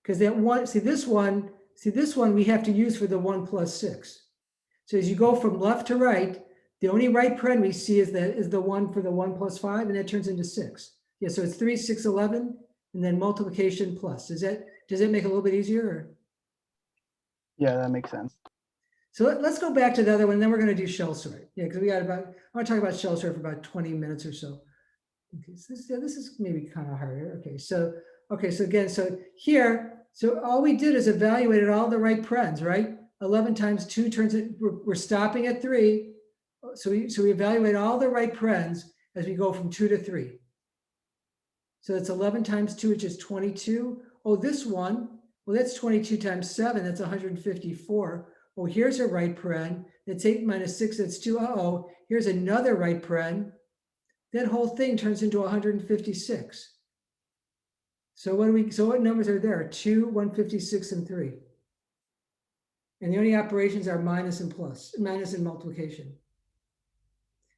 because that one, see this one we have to use for the 1 plus 6. So as you go from left to right, the only right paren we see is the one for the 1 plus 5, and that turns into 6. Yeah, so it's 3, 6, 11, and then multiplication plus. Does that make it a little bit easier? Or? Yeah, that makes sense. So let's go back to the other one, and then we're going to do shell sort. Yeah, because we got about, I want to talk about shell sort for about 20 minutes or so. Okay, so this is maybe kind of harder. Okay, so again, so here, so all we did is evaluated all the right parens, right? 11 times 2 turns it, we're stopping at 3. So we evaluate all the right parens as we go from 2 to 3. So it's 11 times 2, which is 22. Oh, this one, well, that's 22 times 7, that's 154. Oh, here's a right paren. That's 8 minus 6, that's 2. Uh-oh, here's another right paren. That whole thing turns into 156. So what numbers are there? 2, 156, and 3. And the only operations are minus and plus, minus and multiplication.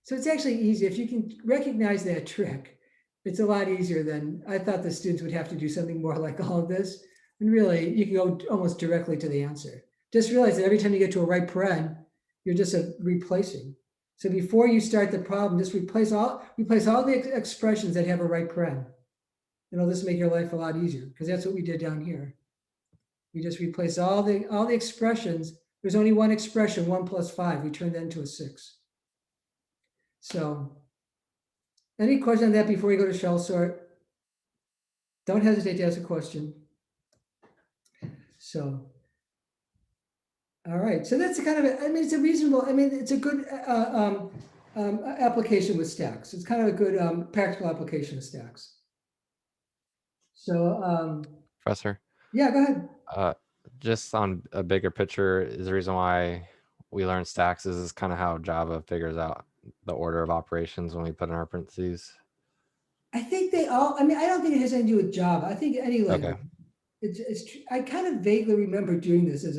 So it's actually easy. If you can recognize that trick, it's a lot easier than I thought the students would have to do something more like all of this. And really, you can go almost directly to the answer. Just realize that every time you get to a right paren, you're just replacing. So before you start the problem, just replace all the expressions that have a right paren. It'll just make your life a lot easier, because that's what we did down here. We just replace all the expressions. There's only one expression, 1 plus 5. We turned that into a 6. So any question on that before we go to shell sort? Don't hesitate to ask a question. So, all right. So that's kind of, it's a reasonable, it's a good application with stacks. It's kind of a good practical application of stacks. So, Professor, yeah, go ahead. just on a bigger picture, is the reason why we learn stacks is kind of how Java figures out the order of operations when we put in our parentheses. I think they all, I don't think it has anything to do with Java. I think any language. Okay. I kind of vaguely remember doing this as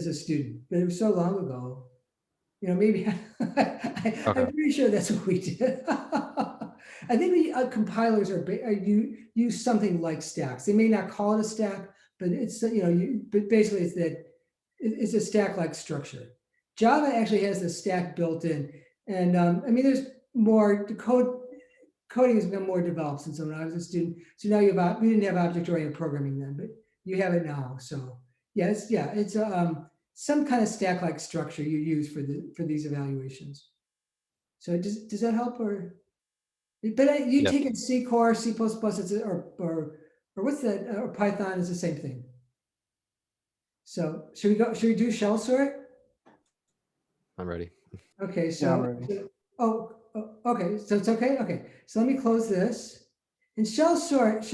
a student, but it was so long ago. Maybe I'm pretty sure that's what we did. I think we compilers use something like stacks. They may not call it a stack, but it's but basically it's that it's a stack-like structure. Java actually has the stack built in, and there's more coding has been more developed since when I was a student. So now we didn't have object-oriented programming then, but you have it now. So it's some kind of stack-like structure you use for these evaluations. So does that help? Or but you take in C Core, C++, or what's that? Or Python is the same thing. So should we do shell sort? I'm ready. Okay, so, Yeah, I'm ready. Okay, so it's okay. Okay, so let me close this. And shell sort,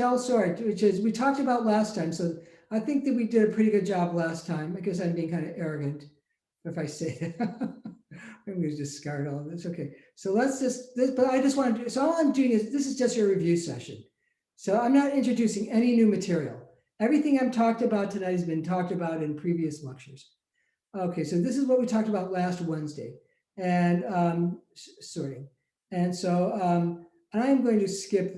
which is we talked about last time. So I think that we did a pretty good job last time. I guess I'm being kind of arrogant if I say that. I'm going to discard all of this. Okay, so let's but I just want to do, so all I'm doing is, this is just your review session. So I'm not introducing any new material. Everything I'm talked about tonight has been talked about in previous lectures. Okay, so this is what we talked about last Wednesday, and sorting. And so I'm going to skip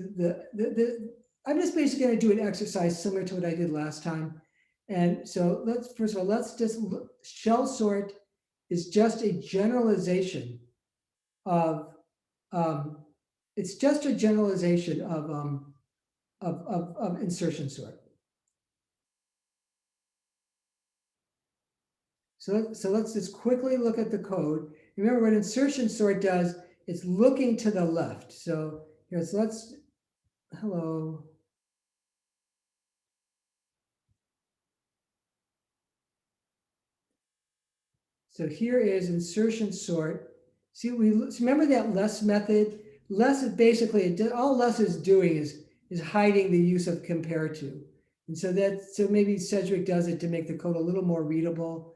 I'm just basically going to do an exercise similar to what I did last time. And so first of all, let's just shell sort is just a generalization of, it's just a generalization of insertion sort. So let's just quickly look at the code. Remember what insertion sort does, it's looking to the left. So let's, hello. So here is insertion sort. See, remember that less method? Less is basically, all less is doing is hiding the use of compare to. And so so maybe Sedgwick does it to make the code a little more readable.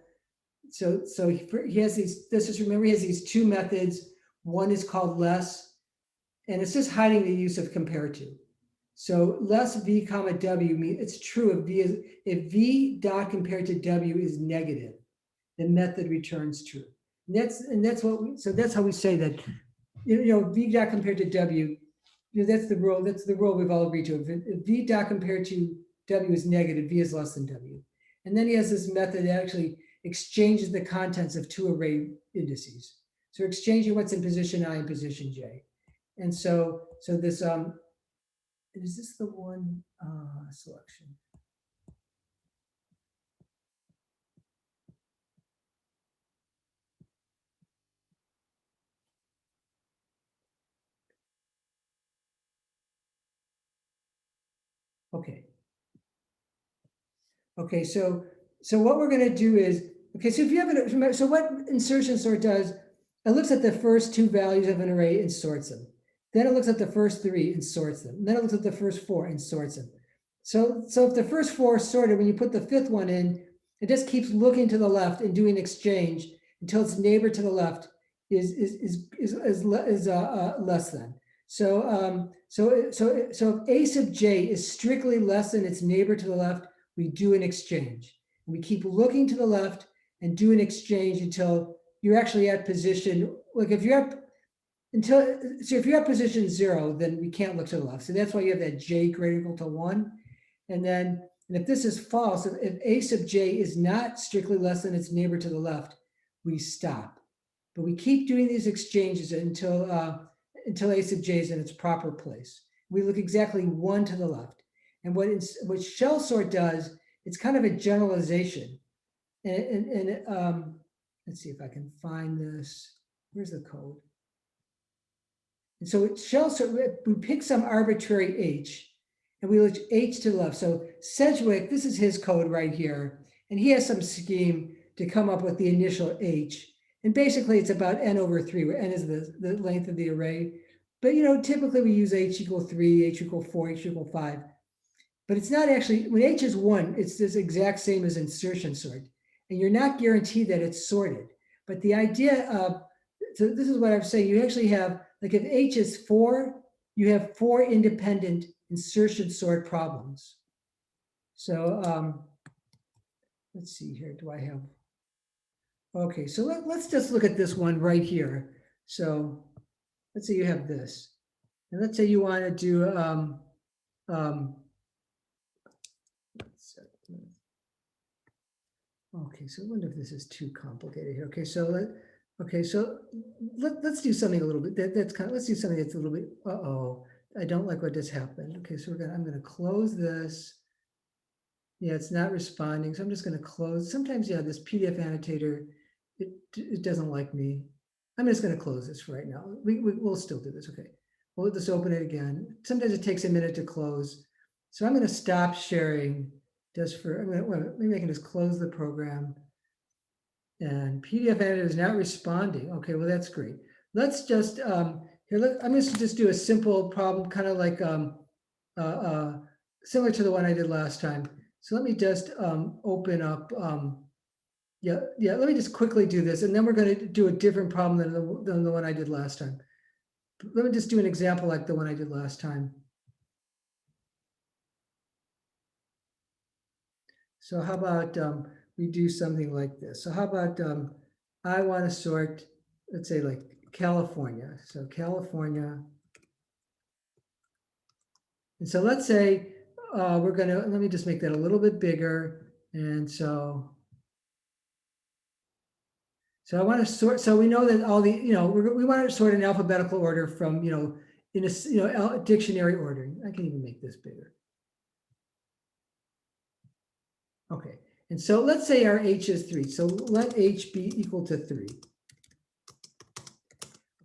So he has these, remember he has these two methods. One is called less, and it's just hiding the use of compare to. So less v comma w means it's true if v dot compared to w is negative, the method returns true. And that's how we say that, v dot compared to w, that's the rule we've all agreed to. If v dot compared to w is negative, v is less than w. And then he has this method that actually exchanges the contents of two array indices. So exchanging what's in position I and position j. And so this, is this the one selection? Okay. Okay, so what we're going to do is, okay, so if you have so what insertion sort does, it looks at the first two values of an array and sorts them. Then it looks at the first three and sorts them. Then it looks at the first four and sorts them. So if the first four are sorted, when you put the fifth one in, it just keeps looking to the left and doing exchange until its neighbor to the left is less than. So if a sub j is strictly less than its neighbor to the left, we do an exchange. And we keep looking to the left and do an exchange until you're actually at position, like if you're at if you're at position 0, then we can't look to the left. So that's why you have that j greater or equal to 1. And if this is false, if a sub j is not strictly less than its neighbor to the left, we stop. But we keep doing these exchanges until a sub j is in its proper place. We look exactly 1 to the left. And what shell sort does, it's kind of a generalization. And let's see if I can find this. Where's the code? And so shell sort, we pick some arbitrary h, and we look h to the left. So Sedgwick, this is his code right here, and he has some scheme to come up with the initial h. And basically, it's about n over 3, where n is the length of the array. But typically we use h equal 3, h equal 4, h equal 5. But it's not actually, when h is 1, it's this exact same as insertion sort. And you're not guaranteed that it's sorted. But the idea of, so this is what I'm saying, you actually have, like if h is 4, you have 4 independent insertion sort problems. So let's see here, do I have, okay, so let's just look at this one right here. So let's say you have this. And let's say you want to do, okay, so I wonder if this is too complicated here. Okay, so let's do something a little bit. Let's do something that's a little bit. I don't like what just happened. Okay, so I'm gonna close this. Yeah, it's not responding, so I'm just gonna close. Sometimes, yeah, this PDF annotator, it doesn't like me. I'm just gonna close this for right now. We'll still do this. Okay, we'll just open it again. Sometimes it takes a minute to close, so I'm gonna stop sharing. Just for, maybe I can just close the program. And PDF editor is not responding. Okay, well, that's great. Let's just, here, I'm going to just do a simple problem, kind of like similar to the one I did last time. So let me just open up, let me just quickly do this. And then we're going to do a different problem than the one I did last time. Let me just do an example like the one I did last time. So how about we do something like this? So how about I want to sort, let's say like California. So California. And so let's say we're going to, let me just make that a little bit bigger. And so I want to sort, so we know that all the, we want to sort in alphabetical order from, in a dictionary ordering. I can even make this bigger. Okay, and so let's say our h is 3. So let h be equal to 3.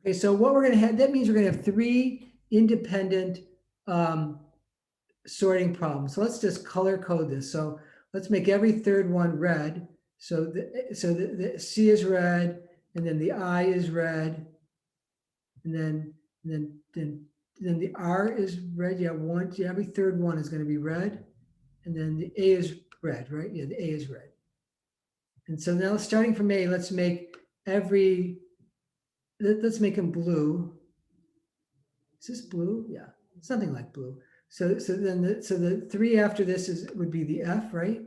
Okay, so what we're going to have, that means we're going to have 3 independent sorting problems. So let's just color code this. So let's make every third one red. So the C is red, and then the I is red, and then the R is red. Yeah, every third one is going to be red, and then the A is red, right? Yeah, the A is red. And so now starting from A, let's make let's make them blue. Is this blue? Yeah, something like blue. So then the 3 after this would be the F, right?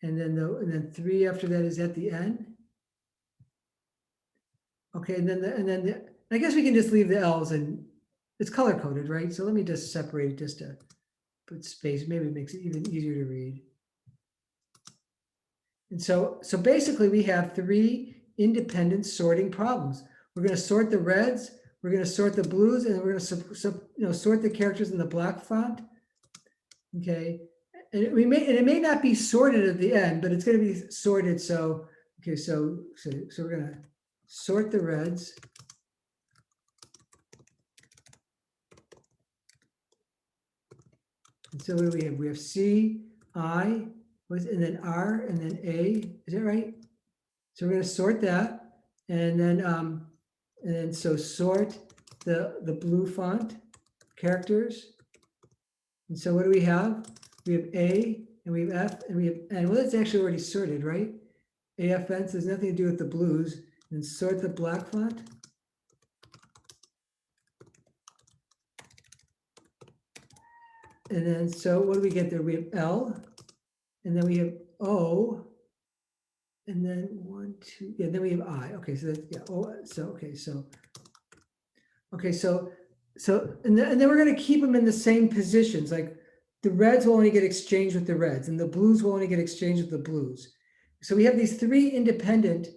And then 3 after that is at the end. Okay, and then I guess we can just leave the L's, and it's color coded, right? So let me just separate it just to put space. Maybe it makes it even easier to read. And so basically we have 3 independent sorting problems. We're going to sort the reds, we're going to sort the blues, and we're going to sort the characters in the black font. Okay, and it may not be sorted at the end, but it's going to be sorted. So okay, so we're going to sort the reds. And so what do we have? We have C, I, and then R, and then A. Is that right? So we're going to sort that, and then so sort the blue font characters. And so what do we have? We have A, and we have F, and we have N. Well, that's actually already sorted, right? AFN, so there's nothing to do with the blues. And sort the black font. And then, so what do we get there? We have L, and then we have O, and then 1, 2, yeah, then we have I. Okay, so that's, yeah, oh, so, and then we're going to keep them in the same positions. Like the reds will only get exchanged with the reds, and the blues will only get exchanged with the blues. So we have these 3 independent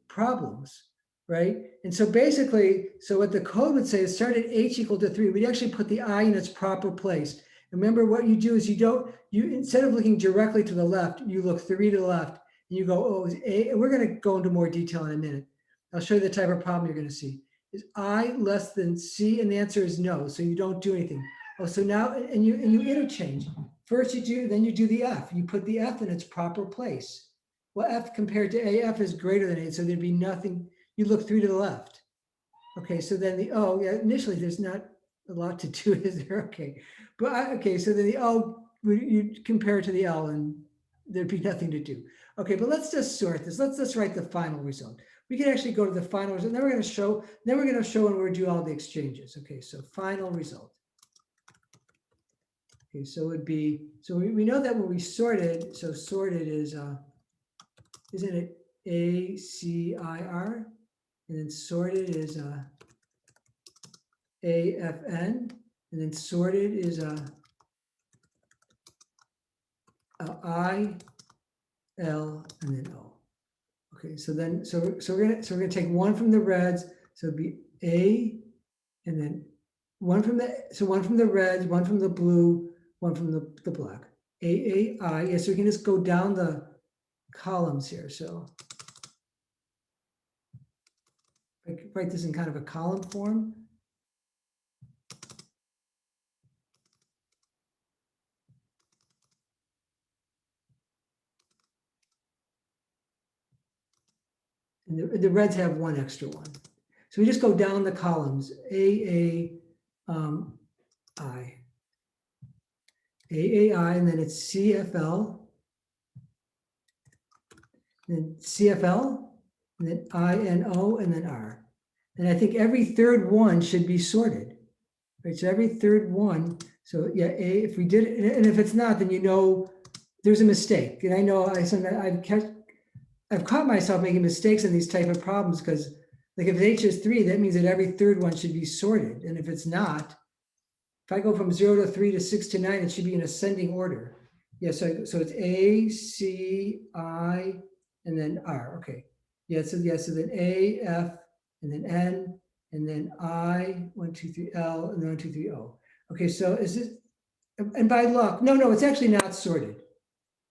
problems, right? And so basically, so what the code would say is start at H equal to 3. We'd actually put the I in its proper place. Remember, what you do is you instead of looking directly to the left, you look 3 to the left, and you go, oh, is A, and we're going to go into more detail in a minute. I'll show you the type of problem you're going to see. Is I less than C? And the answer is no, so you don't do anything. Oh, so now, and you interchange. First you do, then you do the F. You put the F in its proper place. Well, F compared to A, F is greater than A, so there'd be nothing. You look 3 to the left. Okay, so then the O, yeah, initially there's not a lot to do, is there? Okay, but okay, so then the O, you compare it to the L, and there'd be nothing to do. Okay, but let's just sort this. Let's just write the final result. We can actually go to the final result. Then we're going to show. Then we're going to show when we do all the exchanges. Okay, so final result. Okay, so it would be. So we know that when we sorted. So sorted is. Isn't it ACIR? And then sorted is AFN. And then sorted is I, L, and then O. Okay, so then we're gonna take 1 from the reds, so it'd be A, and then 1 from the reds, 1 from the blue, 1 from the black. AAI. Yeah, so we can just go down the columns here. So I could write this in kind of a column form. And the reds have 1 extra 1. So we just go down the columns. AAI, and then it's CFL, and then CFL, and then INO, and then R. And I think every third one should be sorted, right? So every third one. So yeah, A, if we did it, and if it's not, then you know there's a mistake. And I know I've caught myself making mistakes in these type of problems, because like if H is 3, that means that every third one should be sorted. And if it's not, if I go from 0 to 3 to 6 to 9, it should be in ascending order. Yeah, so it's A, C, I, and then R. Okay. Yeah, so then A, F, and then N, and then I, 1, 2, 3, L, and then 1, 2, 3, O. Okay, so is this, and by luck, no, it's actually not sorted.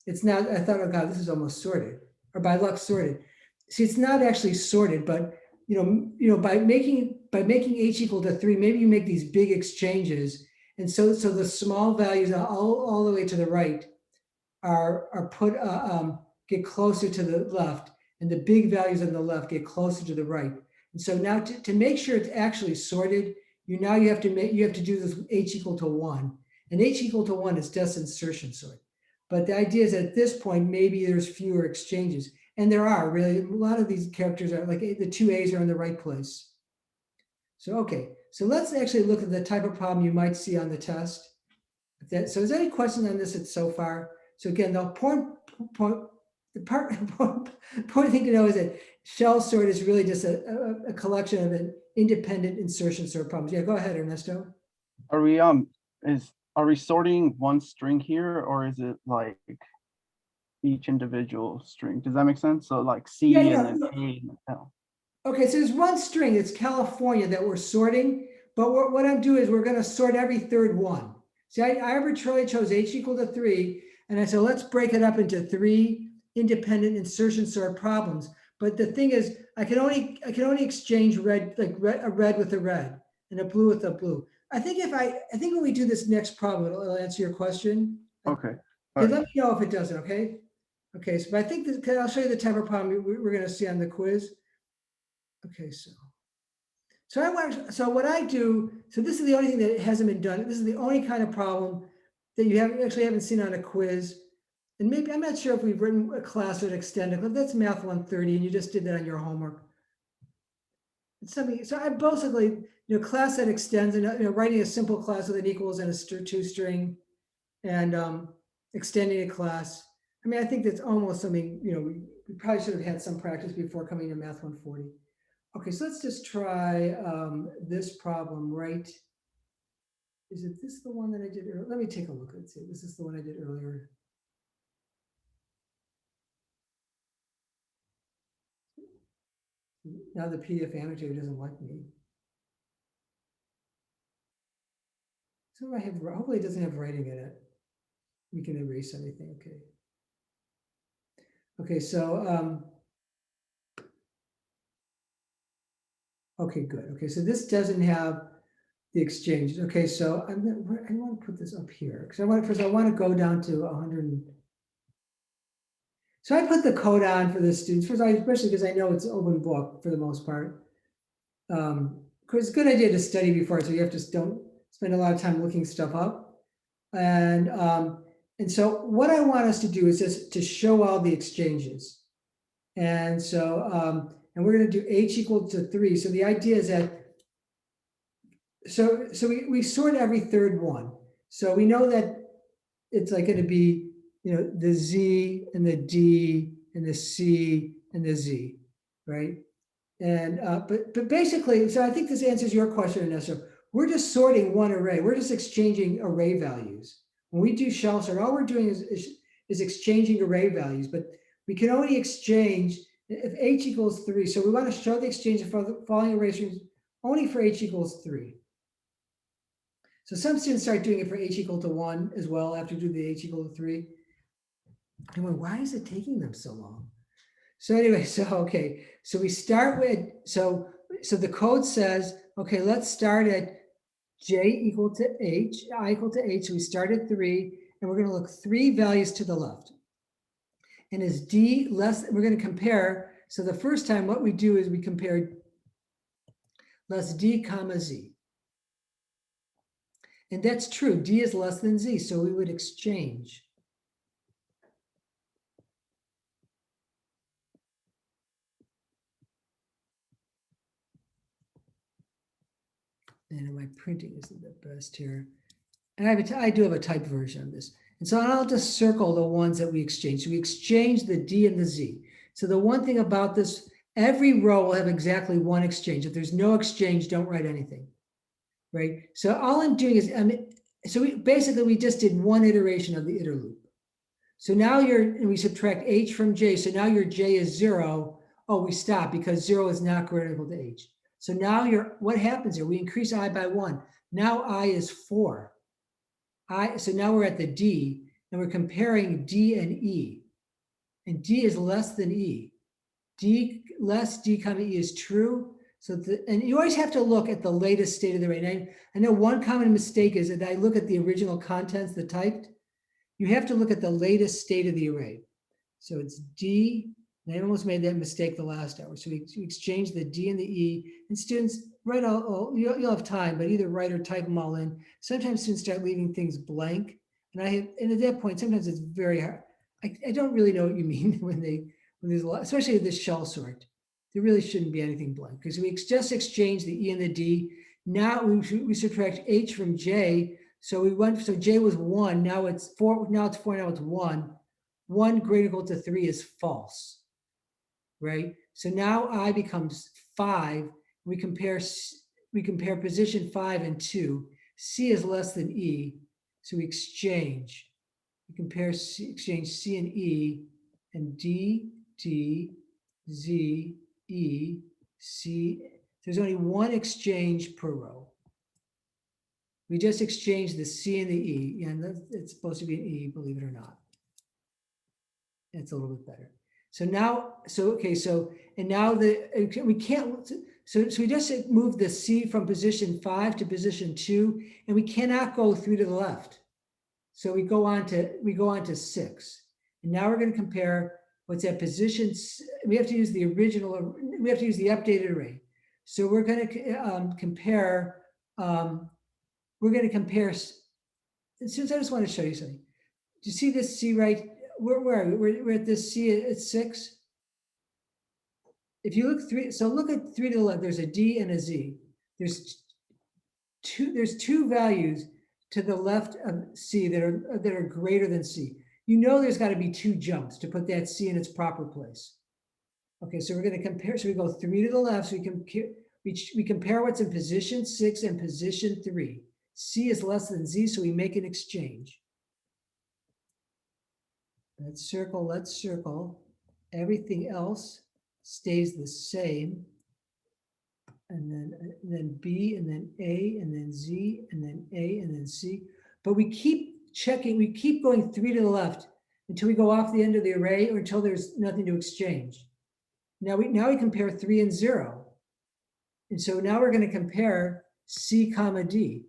It's not, I thought, oh God, this is almost sorted, or by luck sorted. See, it's not actually sorted, but by making H equal to 3, maybe you make these big exchanges. And so the small values are all the way to the right. are put, get closer to the left, and the big values on the left get closer to the right. And so now to make sure it's actually sorted, you have to do this with H equal to 1. And H equal to 1 is just insertion sort. But the idea is at this point, maybe there's fewer exchanges. And there are really, a lot of these characters are like the 2 A's are in the right place. So, okay, so let's actually look at the type of problem you might see on the test. So is there any questions on this so far? So again, the important thing to know is that shell sort is really just a collection of an independent insertion sort problems. Yeah, go ahead, Ernesto. Are we sorting one string here, or is it like each individual string? Does that make sense? So like C Yeah, and yeah, then no. A and L. Okay, so there's one string, it's California, that we're sorting, but what I'm doing is we're gonna sort every third one. See, I arbitrarily chose H equal to 3, and I said, let's break it up into 3 independent insertion sort problems. But the thing is, I can only exchange red, like a red with a red and a blue with a blue. I think when we do this next problem, it'll answer your question. Okay. Okay, let me know if it doesn't, okay? Okay, so but I think this, I'll show you the type of problem we're gonna see on the quiz. Okay, so what I do, so this is the only thing that hasn't been done. This is the only kind of problem that you haven't seen on a quiz. And maybe, I'm not sure if we've written a class that extended, but that's Math 130, and you just did that on your homework. It's something, so I basically, class that extends, and writing a simple class with an equals and a 2 string, and extending a class. I mean, I think that's almost something, we probably should have had some practice before coming to Math 140. Okay, so let's just try this problem, right? Is it this the one that I did earlier? Let me take a look. Let's see. This is the one I did earlier. Now the PDF annotator doesn't like me. So hopefully it doesn't have writing in it. We can erase anything, okay. Okay, so, okay, good. Okay, so this doesn't have the exchanges. Okay, so I want to put this up here because I want to go down to 100. So I put the code on for the students, especially because I know it's open book for the most part. Because it's a good idea to study before, so you don't spend a lot of time looking stuff up. And so what I want us to do is just to show all the exchanges. And so, and we're going to do H equal to 3. So the idea is that, so we sort every third one. So we know that it's like going to be, the Z and the D and the C and the Z, right? And, but basically, so I think this answers your question, Ernesto. We're just sorting one array. We're just exchanging array values. When we do shell sort, all we're doing is exchanging array values, but we can only exchange if H equals 3. So we want to show the exchange of the following array streams only for H equals 3. So some students start doing it for H equal to 1 as well after do the H equal to 3. I went, why is it taking them so long? So anyway, okay, so we start with, so the code says, okay, let's start at J equal to H, I equal to H. So we start at 3, and we're going to look 3 values to the left. And is D less, we're going to compare. So the first time what we do is we compare less D comma Z. And that's true, D is less than Z, so we would exchange. And my printing isn't the best here. And I do have a typed version of this. And so I'll just circle the ones that we exchange. So we exchange the D and the Z. So the one thing about this, every row will have exactly one exchange. If there's no exchange, don't write anything, right? So all I'm doing is, so we just did one iteration of the iter loop. So now and we subtract H from J. So now your J is 0. Oh, we stop because 0 is not greater or equal to H. So now what happens here? We increase I by 1. Now I is 4. So now we're at the D, and we're comparing D and E. And D is less than E. D less D comma E is true. So and you always have to look at the latest state of the array. I know one common mistake is that I look at the original contents, the typed, you have to look at the latest state of the array. So it's D, and I almost made that mistake the last hour. So we exchange the D and the E, and students write you'll have time, but either write or type them all in. Sometimes students start leaving things blank, and at that point, sometimes it's very hard. I don't really know what you mean when there's a lot, especially this shell sort. There really shouldn't be anything blank because we just exchanged the E and the D. Now we subtract H from J. So so J was 1, now it's 4, now it's 4, now it's 1. 1 greater or equal to 3 is false, right? So now I becomes 5. We compare position 5 and 2. C is less than E, so we exchange. We exchange C and E, and D, D, Z, E, C. There's only one exchange per row. We just exchanged the C and the E, and it's supposed to be an E, believe it or not. It's a little bit better. So now, and now we can't, so we just moved the C from position 5 to position 2, and we cannot go 3 to the left. So we go on to 6. And now we're going to compare what's at position. We have to use the original, we have to use the updated array. So we're going to compare, since I just want to show you something. Do you see this C right? Where are we? We're at this C at 6. If you look look at 3 to the left, there's a D and a Z. There's two values to the left of C that are greater than C. You know there's got to be 2 jumps to put that C in its proper place. Okay, so we're going to compare. So we go 3 to the left. So we compare what's in position 6 and position 3. C is less than Z, so we make an exchange. Let's circle. Everything else stays the same. And then B, and then A, and then Z, and then A, and then C. But we keep checking, we keep going 3 to the left until we go off the end of the array or until there's nothing to exchange. Now we compare 3 and 0. And so now we're going to compare C comma D.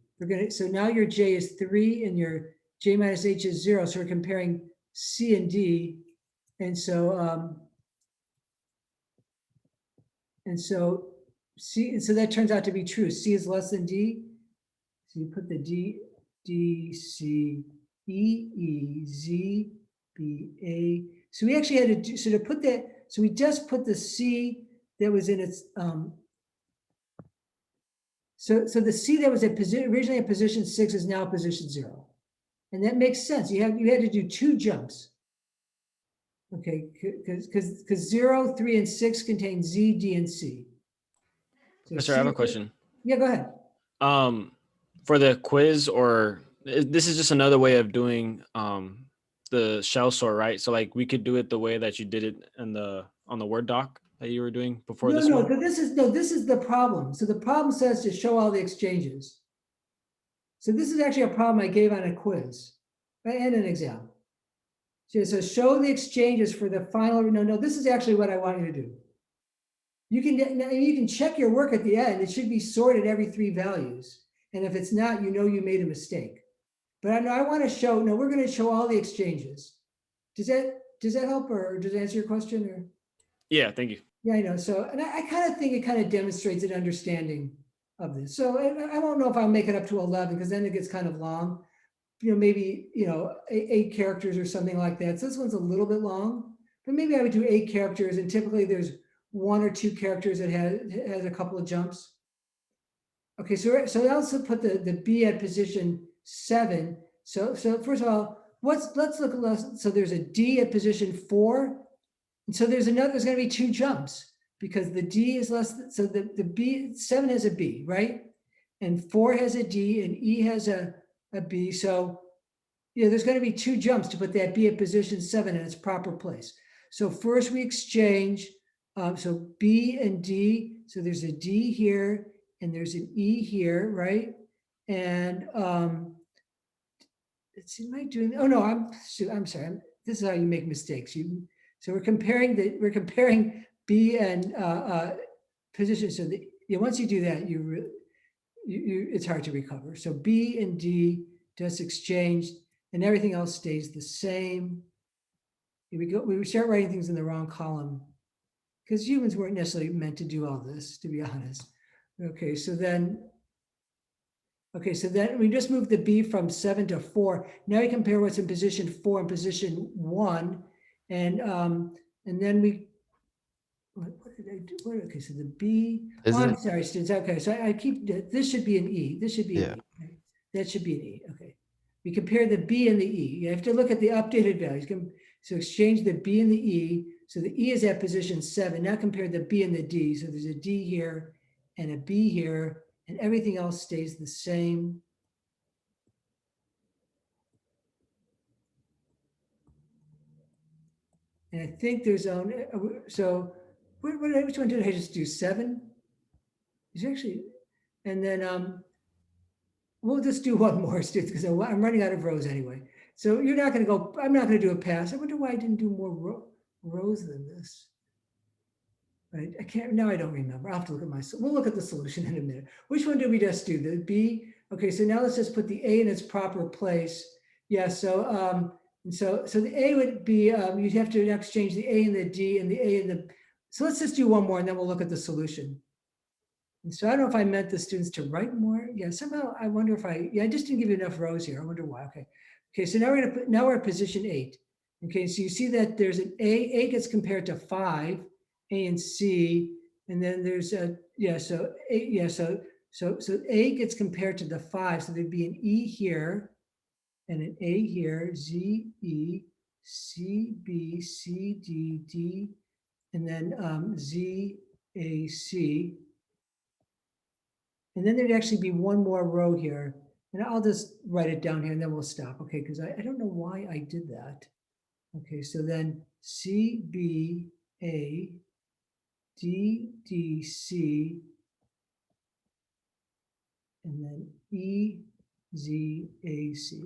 So now your J is 3 and your J minus H is 0. So we're comparing C and D. And so so that turns out to be true. C is less than D. So you put the D, C, E, E, Z, B, A. So we actually had to do, so to put that, so we just put the C that was in its, so the C that was originally at position 6 is now position 0. And that makes sense. You had to do 2 jumps. Okay, because 0, 3, and 6 contain Z, D, and C. So Mister, I have a question. Yeah, go ahead. For the quiz, or this is just another way of doing the shell sort, right? So like we could do it the way that you did it on the Word doc that you were doing before this one. But this is the problem. So the problem says to show all the exchanges. So this is actually a problem I gave on a quiz, right, and an exam. So show the exchanges for the final. No, this is actually what I want you to do. You can check your work at the end. It should be sorted every 3 values. And if it's not, you know you made a mistake. But I want to show, no, we're going to show all the exchanges. Does that help, or does that answer your question? Or? Yeah, thank you. Yeah, I know. So, and I kind of think it kind of demonstrates an understanding of this. So I won't know if I'll make it up to 11 because then it gets kind of long. Maybe, 8 characters or something like that. So this one's a little bit long, but maybe I would do 8 characters, and typically there's 1 or 2 characters that has a couple of jumps. Okay, so I also put the B at position 7. So first of all, let's look at, so there's a D at position 4. And so there's going to be 2 jumps because the D is less, so the B, 7 has a B, right? And 4 has a D and E has a B. So, there's going to be 2 jumps to put that B at position 7 in its proper place. So first we exchange, so B and D. So there's a D here and there's an E here, right? And am I doing? Oh no, I'm sorry. This is how you make mistakes. So we're comparing B and position. So once you do that, it's hard to recover. So B and D just exchanged. and everything else stays the same. Here we go, we start writing things in the wrong column because humans weren't necessarily meant to do all this, to be honest. Okay, so then we just moved the B from 7 to 4. Now we compare what's in position 4 and position 1, and then we. What did I do? Okay, so the B. Oh, I'm Isn't sorry, students. Okay, so I keep this should be an E. This should be Yeah. an E. Okay. That should be an E. Okay. We compare the B and the E. You have to look at the updated values. So exchange the B and the E. So the E is at position 7. Now compare the B and the D. So there's a D here and a B here, and everything else stays the same. And I think there's so which one did I just do? 7? Is actually, and then we'll just do one more, students, because I'm running out of rows anyway. So you're not going to go. I'm not going to do a pass. I wonder why I didn't do more rows than this. Right? I can't. Now I don't remember. I'll have to look at my. We'll look at the solution in a minute. Which one did we just do? The B. Okay. So now let's just put the A in its proper place. Yeah. So and so the A would be, you'd have to exchange the A and the D and the A and the, so let's just do one more and then we'll look at the solution. And so I don't know if I meant the students to write more. Yeah, somehow I wonder if I just didn't give you enough rows here. I wonder why. Okay, so now we're at position 8. Okay, so you see that there's an A gets compared to 5, A and C, and then there's a, so A gets compared to the 5, so there'd be an E here, and an A here, Z, E, C, B, C, D, D, and then Z, A, C. And then there'd actually be one more row here. And I'll just write it down here and then we'll stop, okay? Because I don't know why I did that. Okay, so then C, B, A, D, D, C, and then E, Z, A, C.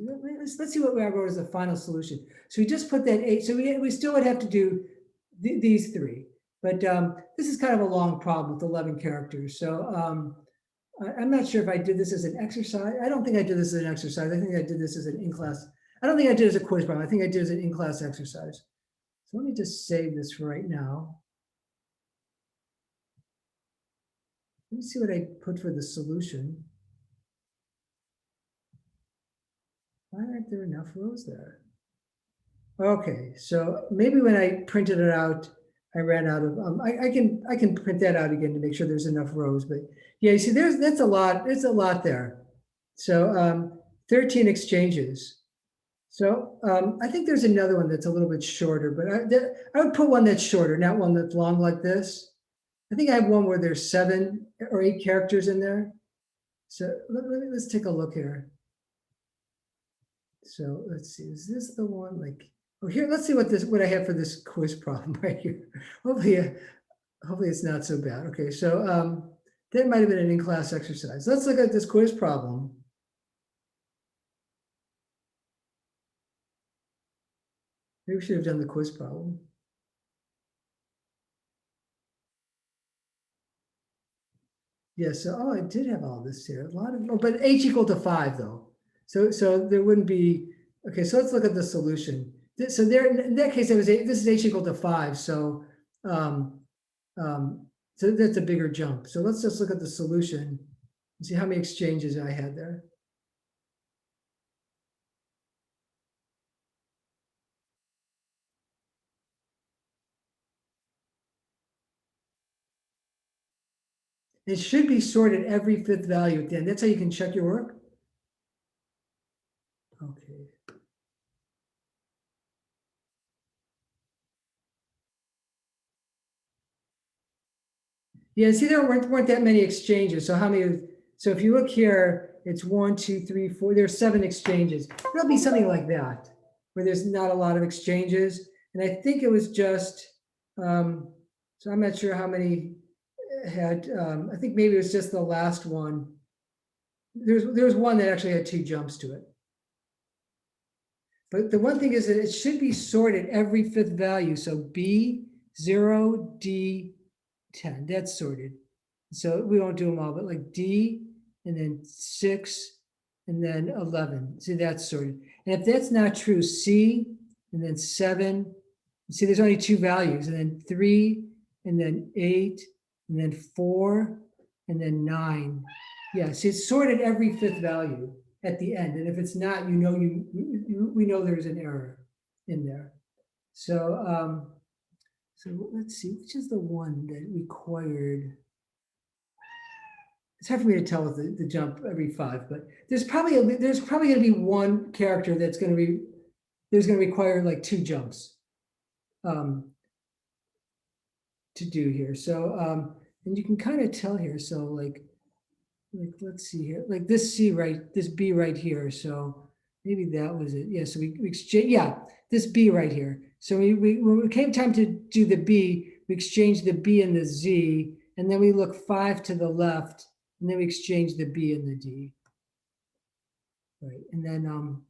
Let's see what I wrote as the final solution. So we just put that 8. So we still would have to do these 3. But this is kind of a long problem with 11 characters. So I'm not sure if I did this as an exercise. I don't think I did this as an exercise. I think I did this as an in-class. I don't think I did it as a quiz problem. I think I did it as an in-class exercise. So let me just save this right now. Let me see what I put for the solution. Why aren't there enough rows there? Okay, so maybe when I printed it out, I ran out of, I can print that out again to make sure there's enough rows, but yeah, you see that's a lot, it's a lot there. So 13 exchanges. So I think there's another one that's a little bit shorter, but I would put one that's shorter, not one that's long like this. I think I have one where there's 7 or 8 characters in there. So let's take a look here. So let's see, is this the one like, oh here, let's see what I have for this quiz problem right here. Hopefully it's not so bad. Okay, so that might have been an in-class exercise. Let's look at this quiz problem. Maybe we should have done the quiz problem. Yes, so I did have all this here. A lot of, but H equal to 5 though. So there wouldn't be, okay, so let's look at the solution. So there, in that case, this is H equal to 5. So so that's a bigger jump. So let's just look at the solution and see how many exchanges I had there. It should be sorted every 5th value at the end. That's how you can check your work. Okay. Yeah, see, there weren't that many exchanges. So how many? So if you look here, it's 1, 2, 3, 4. There's 7 exchanges. There'll be something like that, where there's not a lot of exchanges. And I think it was just. So I'm not sure how many had. I think maybe it was just the last one. There's one that actually had 2 jumps to it. But the one thing is that it should be sorted every 5th value. So B, 0, D, 10, that's sorted. So we won't do them all, but like D, and then 6, and then 11. See, that's sorted. And if that's not true, C, and then 7. See, there's only 2 values, and then 3, and then 8, and then 4, and then 9. Yeah, see, it's sorted every 5th value at the end. And if it's not, we know there's an error in there. So, so let's see, which is the one that required? It's hard for me to tell with the jump every 5, but there's probably going to be one character that's going to require like 2 jumps to do here. So, and you can kind of tell here. So like let's see here, like this C this B right here. So maybe that was it. Yeah. So we exchange. Yeah, this B right here. So when it came time to do the B, we exchanged the B and the Z, and then we look 5 to the left, and then we exchange the B and the D. Right, and then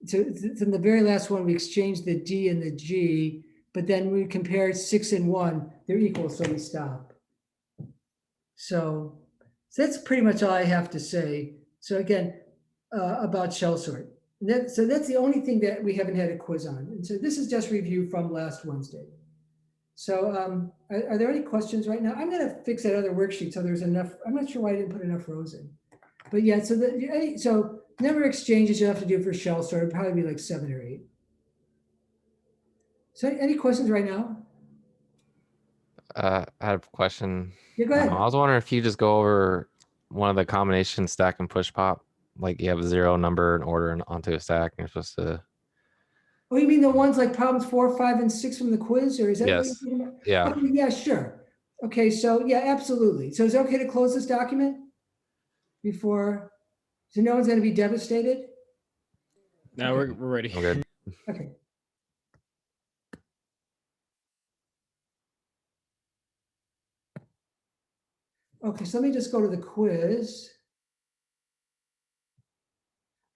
so in the very last one, we exchanged the D and the G, but then we compared 6 and 1, they're equal, so we stop. So that's pretty much all I have to say. So again, about shell sort. So that's the only thing that we haven't had a quiz on. And so this is just review from last Wednesday. So are there any questions right now? I'm going to fix that other worksheet so there's enough. I'm not sure why I didn't put enough rows in. But yeah, so number of exchanges you'll have to do for shell sort would probably be like 7 or 8. So any questions right now? I have a question. Yeah, go ahead. I was wondering if you just go over one of the combinations, stack and push pop. Like you have a 0 number and order and onto a stack, and you're supposed to. Oh, you mean the ones like problems 4, 5, and 6 from the quiz, or is that what you're Yes. thinking about? Yeah. Okay, yeah, sure. Okay, so yeah, absolutely. So is it okay to close this document before? So no one's going to be devastated? Now we're ready. I'm good. Okay. Okay, so let me just go to the quiz.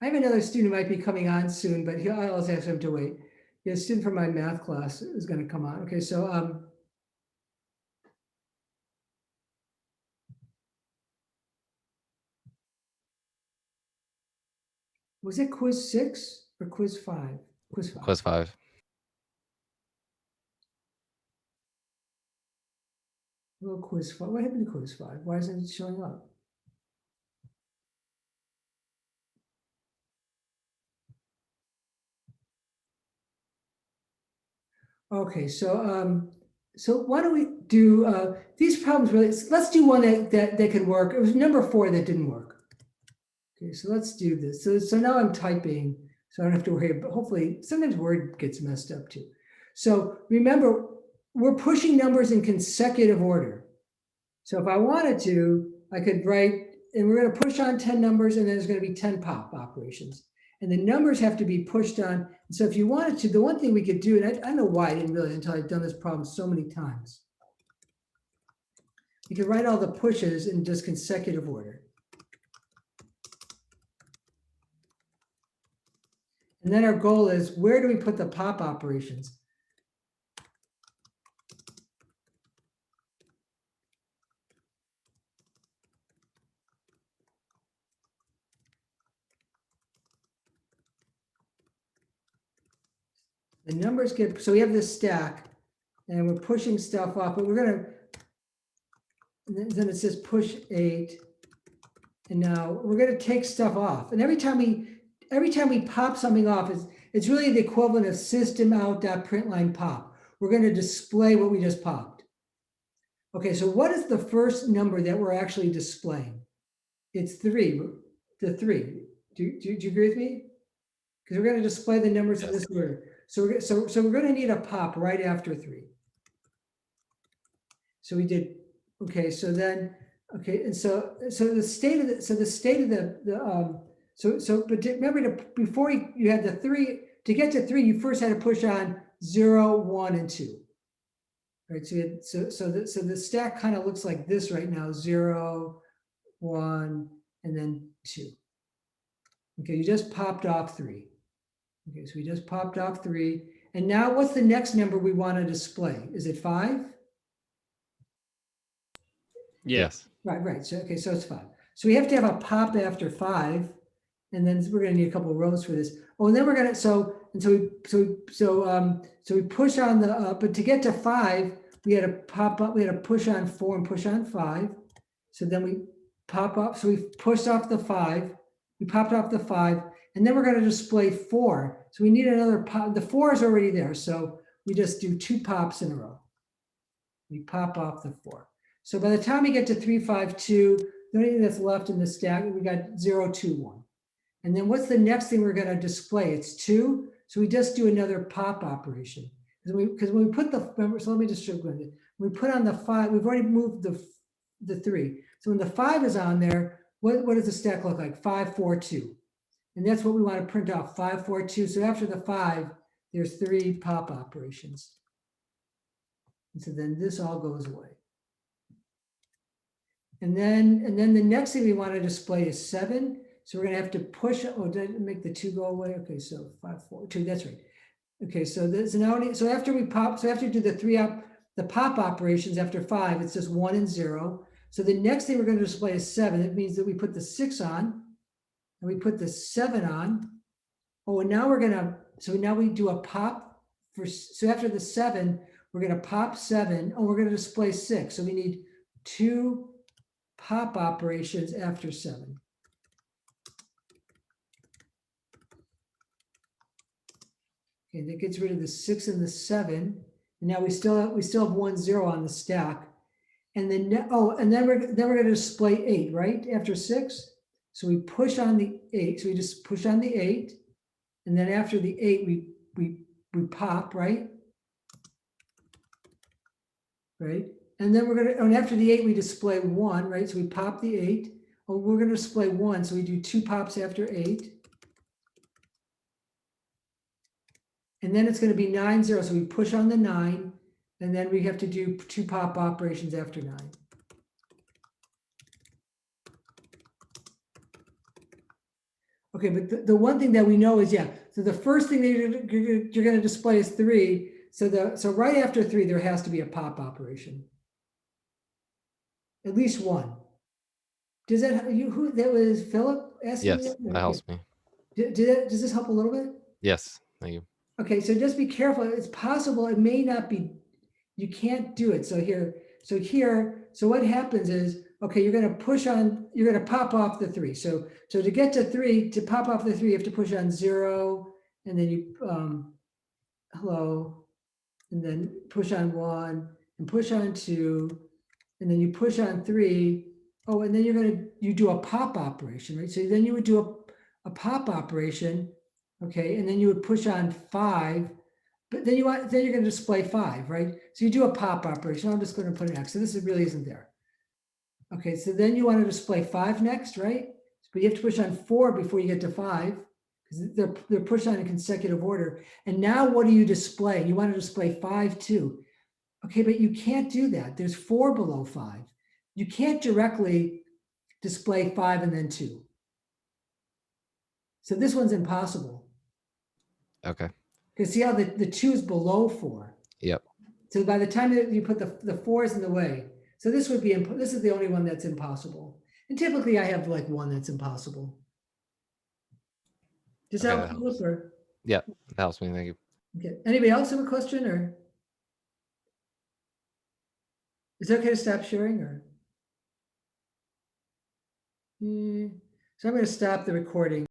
I have another student who might be coming on soon, but I'll also ask him to wait. Yeah, a student from my math class is going to come on. Okay, so was it quiz 6 or quiz 5? Quiz 5. Quiz 5. Well, quiz 5. What happened to quiz 5? Why isn't it showing up? Okay, so so why don't we do these problems really? Let's do one that could work. It was number 4 that didn't work. Okay, so let's do this. So now I'm typing, so I don't have to worry. But hopefully, sometimes Word gets messed up too. So remember, we're pushing numbers in consecutive order. So if I wanted to, I could write, and we're going to push on 10 numbers, and then there's going to be 10 pop operations. And the numbers have to be pushed on. So if you wanted to, the one thing we could do, and I don't know why I didn't realize until I've done this problem so many times. You could write all the pushes in just consecutive order. And then our goal is, where do we put the pop operations? The numbers get, so we have this stack and we're pushing stuff off, but we're going to, then it says push 8. And now we're going to take stuff off. And every time we pop something off, it's really the equivalent of system out.println pop. We're going to display what we just popped. Okay, so what is the first number that we're actually displaying? It's 3, the 3. Do you agree with me? Because we're going to display the numbers in this order. So we're going to need a pop right after 3. So we did, okay, so then, okay, and so the state of but remember, before you had the 3, to get to 3, you first had to push on 0, 1, and 2. Right, so the stack kind of looks like this right now: 0, 1, and then 2. Okay, you just popped off 3. Okay, so we just popped off 3. And now what's the next number we want to display? Is it 5? Yes. Right. So, okay, so it's 5. So we have to have a pop after 5, and then we're gonna need a couple of rows for this. Oh, and then we're gonna, so we push on the, but to get to 5, we had to pop up, we had to push on 4 and push on 5. So then we pop up, so we pushed off the 5, we popped off the 5, and then we're gonna display 4. So we need another pop, the 4 is already there, so we just do 2 pops in a row. We pop off the 4. So by the time we get to 3, 5, 2, the only thing that's left in the stack, we got 0, 2, 1. And then what's the next thing we're gonna display? It's 2, so we just do another pop operation. Because when we put the, remember, so let me just show you. When we put on the 5, we've already moved the 3. So when the 5 is on there, what does the stack look like? 5, 4, 2. And that's what we want to print out, 5, 4, 2. So after the 5, there's 3 pop operations. And so then this all goes away. And then the next thing we want to display is 7. So we're going to have to push, oh, did I make the 2 go away? Okay, so 5, 4, 2, that's right. Okay, so there's now, so after we pop, so after we do the pop operations after 5, it's just 1 and 0. So the next thing we're going to display is 7. It means that we put the 6 on, and we put the 7 on. Oh, and now we're gonna, so now we do a pop for, so after the 7, we're gonna pop 7. Oh, we're gonna display 6. So we need 2 pop operations after 7. Okay, that gets rid of the 6 and the 7. And now we still have 1, 0 on the stack. And then, oh, and then we're gonna display 8, right? After 6. So we push on the 8. So we just push on the 8. And then after the 8, we pop, right? Right? And then we're gonna, and after the 8, we display 1, right? So we pop the 8. Oh, we're gonna display 1. So we do 2 pops after 8. And then it's gonna be 9, 0. So we push on the 9. And then we have to do 2 pop operations after 9. Okay, but the one thing that we know is, yeah, so the first thing that you're going to display is 3. So right after 3, there has to be a pop operation. At least one. Does that, who, that was Philip asking? Yes, that helps me. Does this help a little bit? Yes, thank you. Okay, so just be careful. It's possible, it may not be, you can't do it. So what happens is, okay, you're going to push on, you're going to pop off the 3. So to get to 3, to pop off the 3, you have to push on 0, and then you, hello, and then push on 1, and push on 2, and then you push on 3. Oh, and then you do a pop operation, right? So then you would do a pop operation, okay, and then you would push on 5. But then you're going to display 5, right? So you do a pop operation. I'm just going to put an X. So this really isn't there. Okay, so then you want to display 5 next, right? But you have to push on 4 before you get to 5, because they're pushed on in consecutive order. And now what do you display? You want to display 5 too. Okay, but you can't do that. There's 4 below 5. You can't directly display 5 and then 2. So this one's impossible. Okay. Because see how the 2 is below 4. Yep. So by the time that you put the 4 is in the way, so this would be, this is the only one that's impossible. And typically I have like one that's impossible. Does Okay, that that help? Or, Yep, that helps me. Thank you. okay. Anybody else have a question, or? Is it okay to stop sharing, or? So I'm going to stop the recording.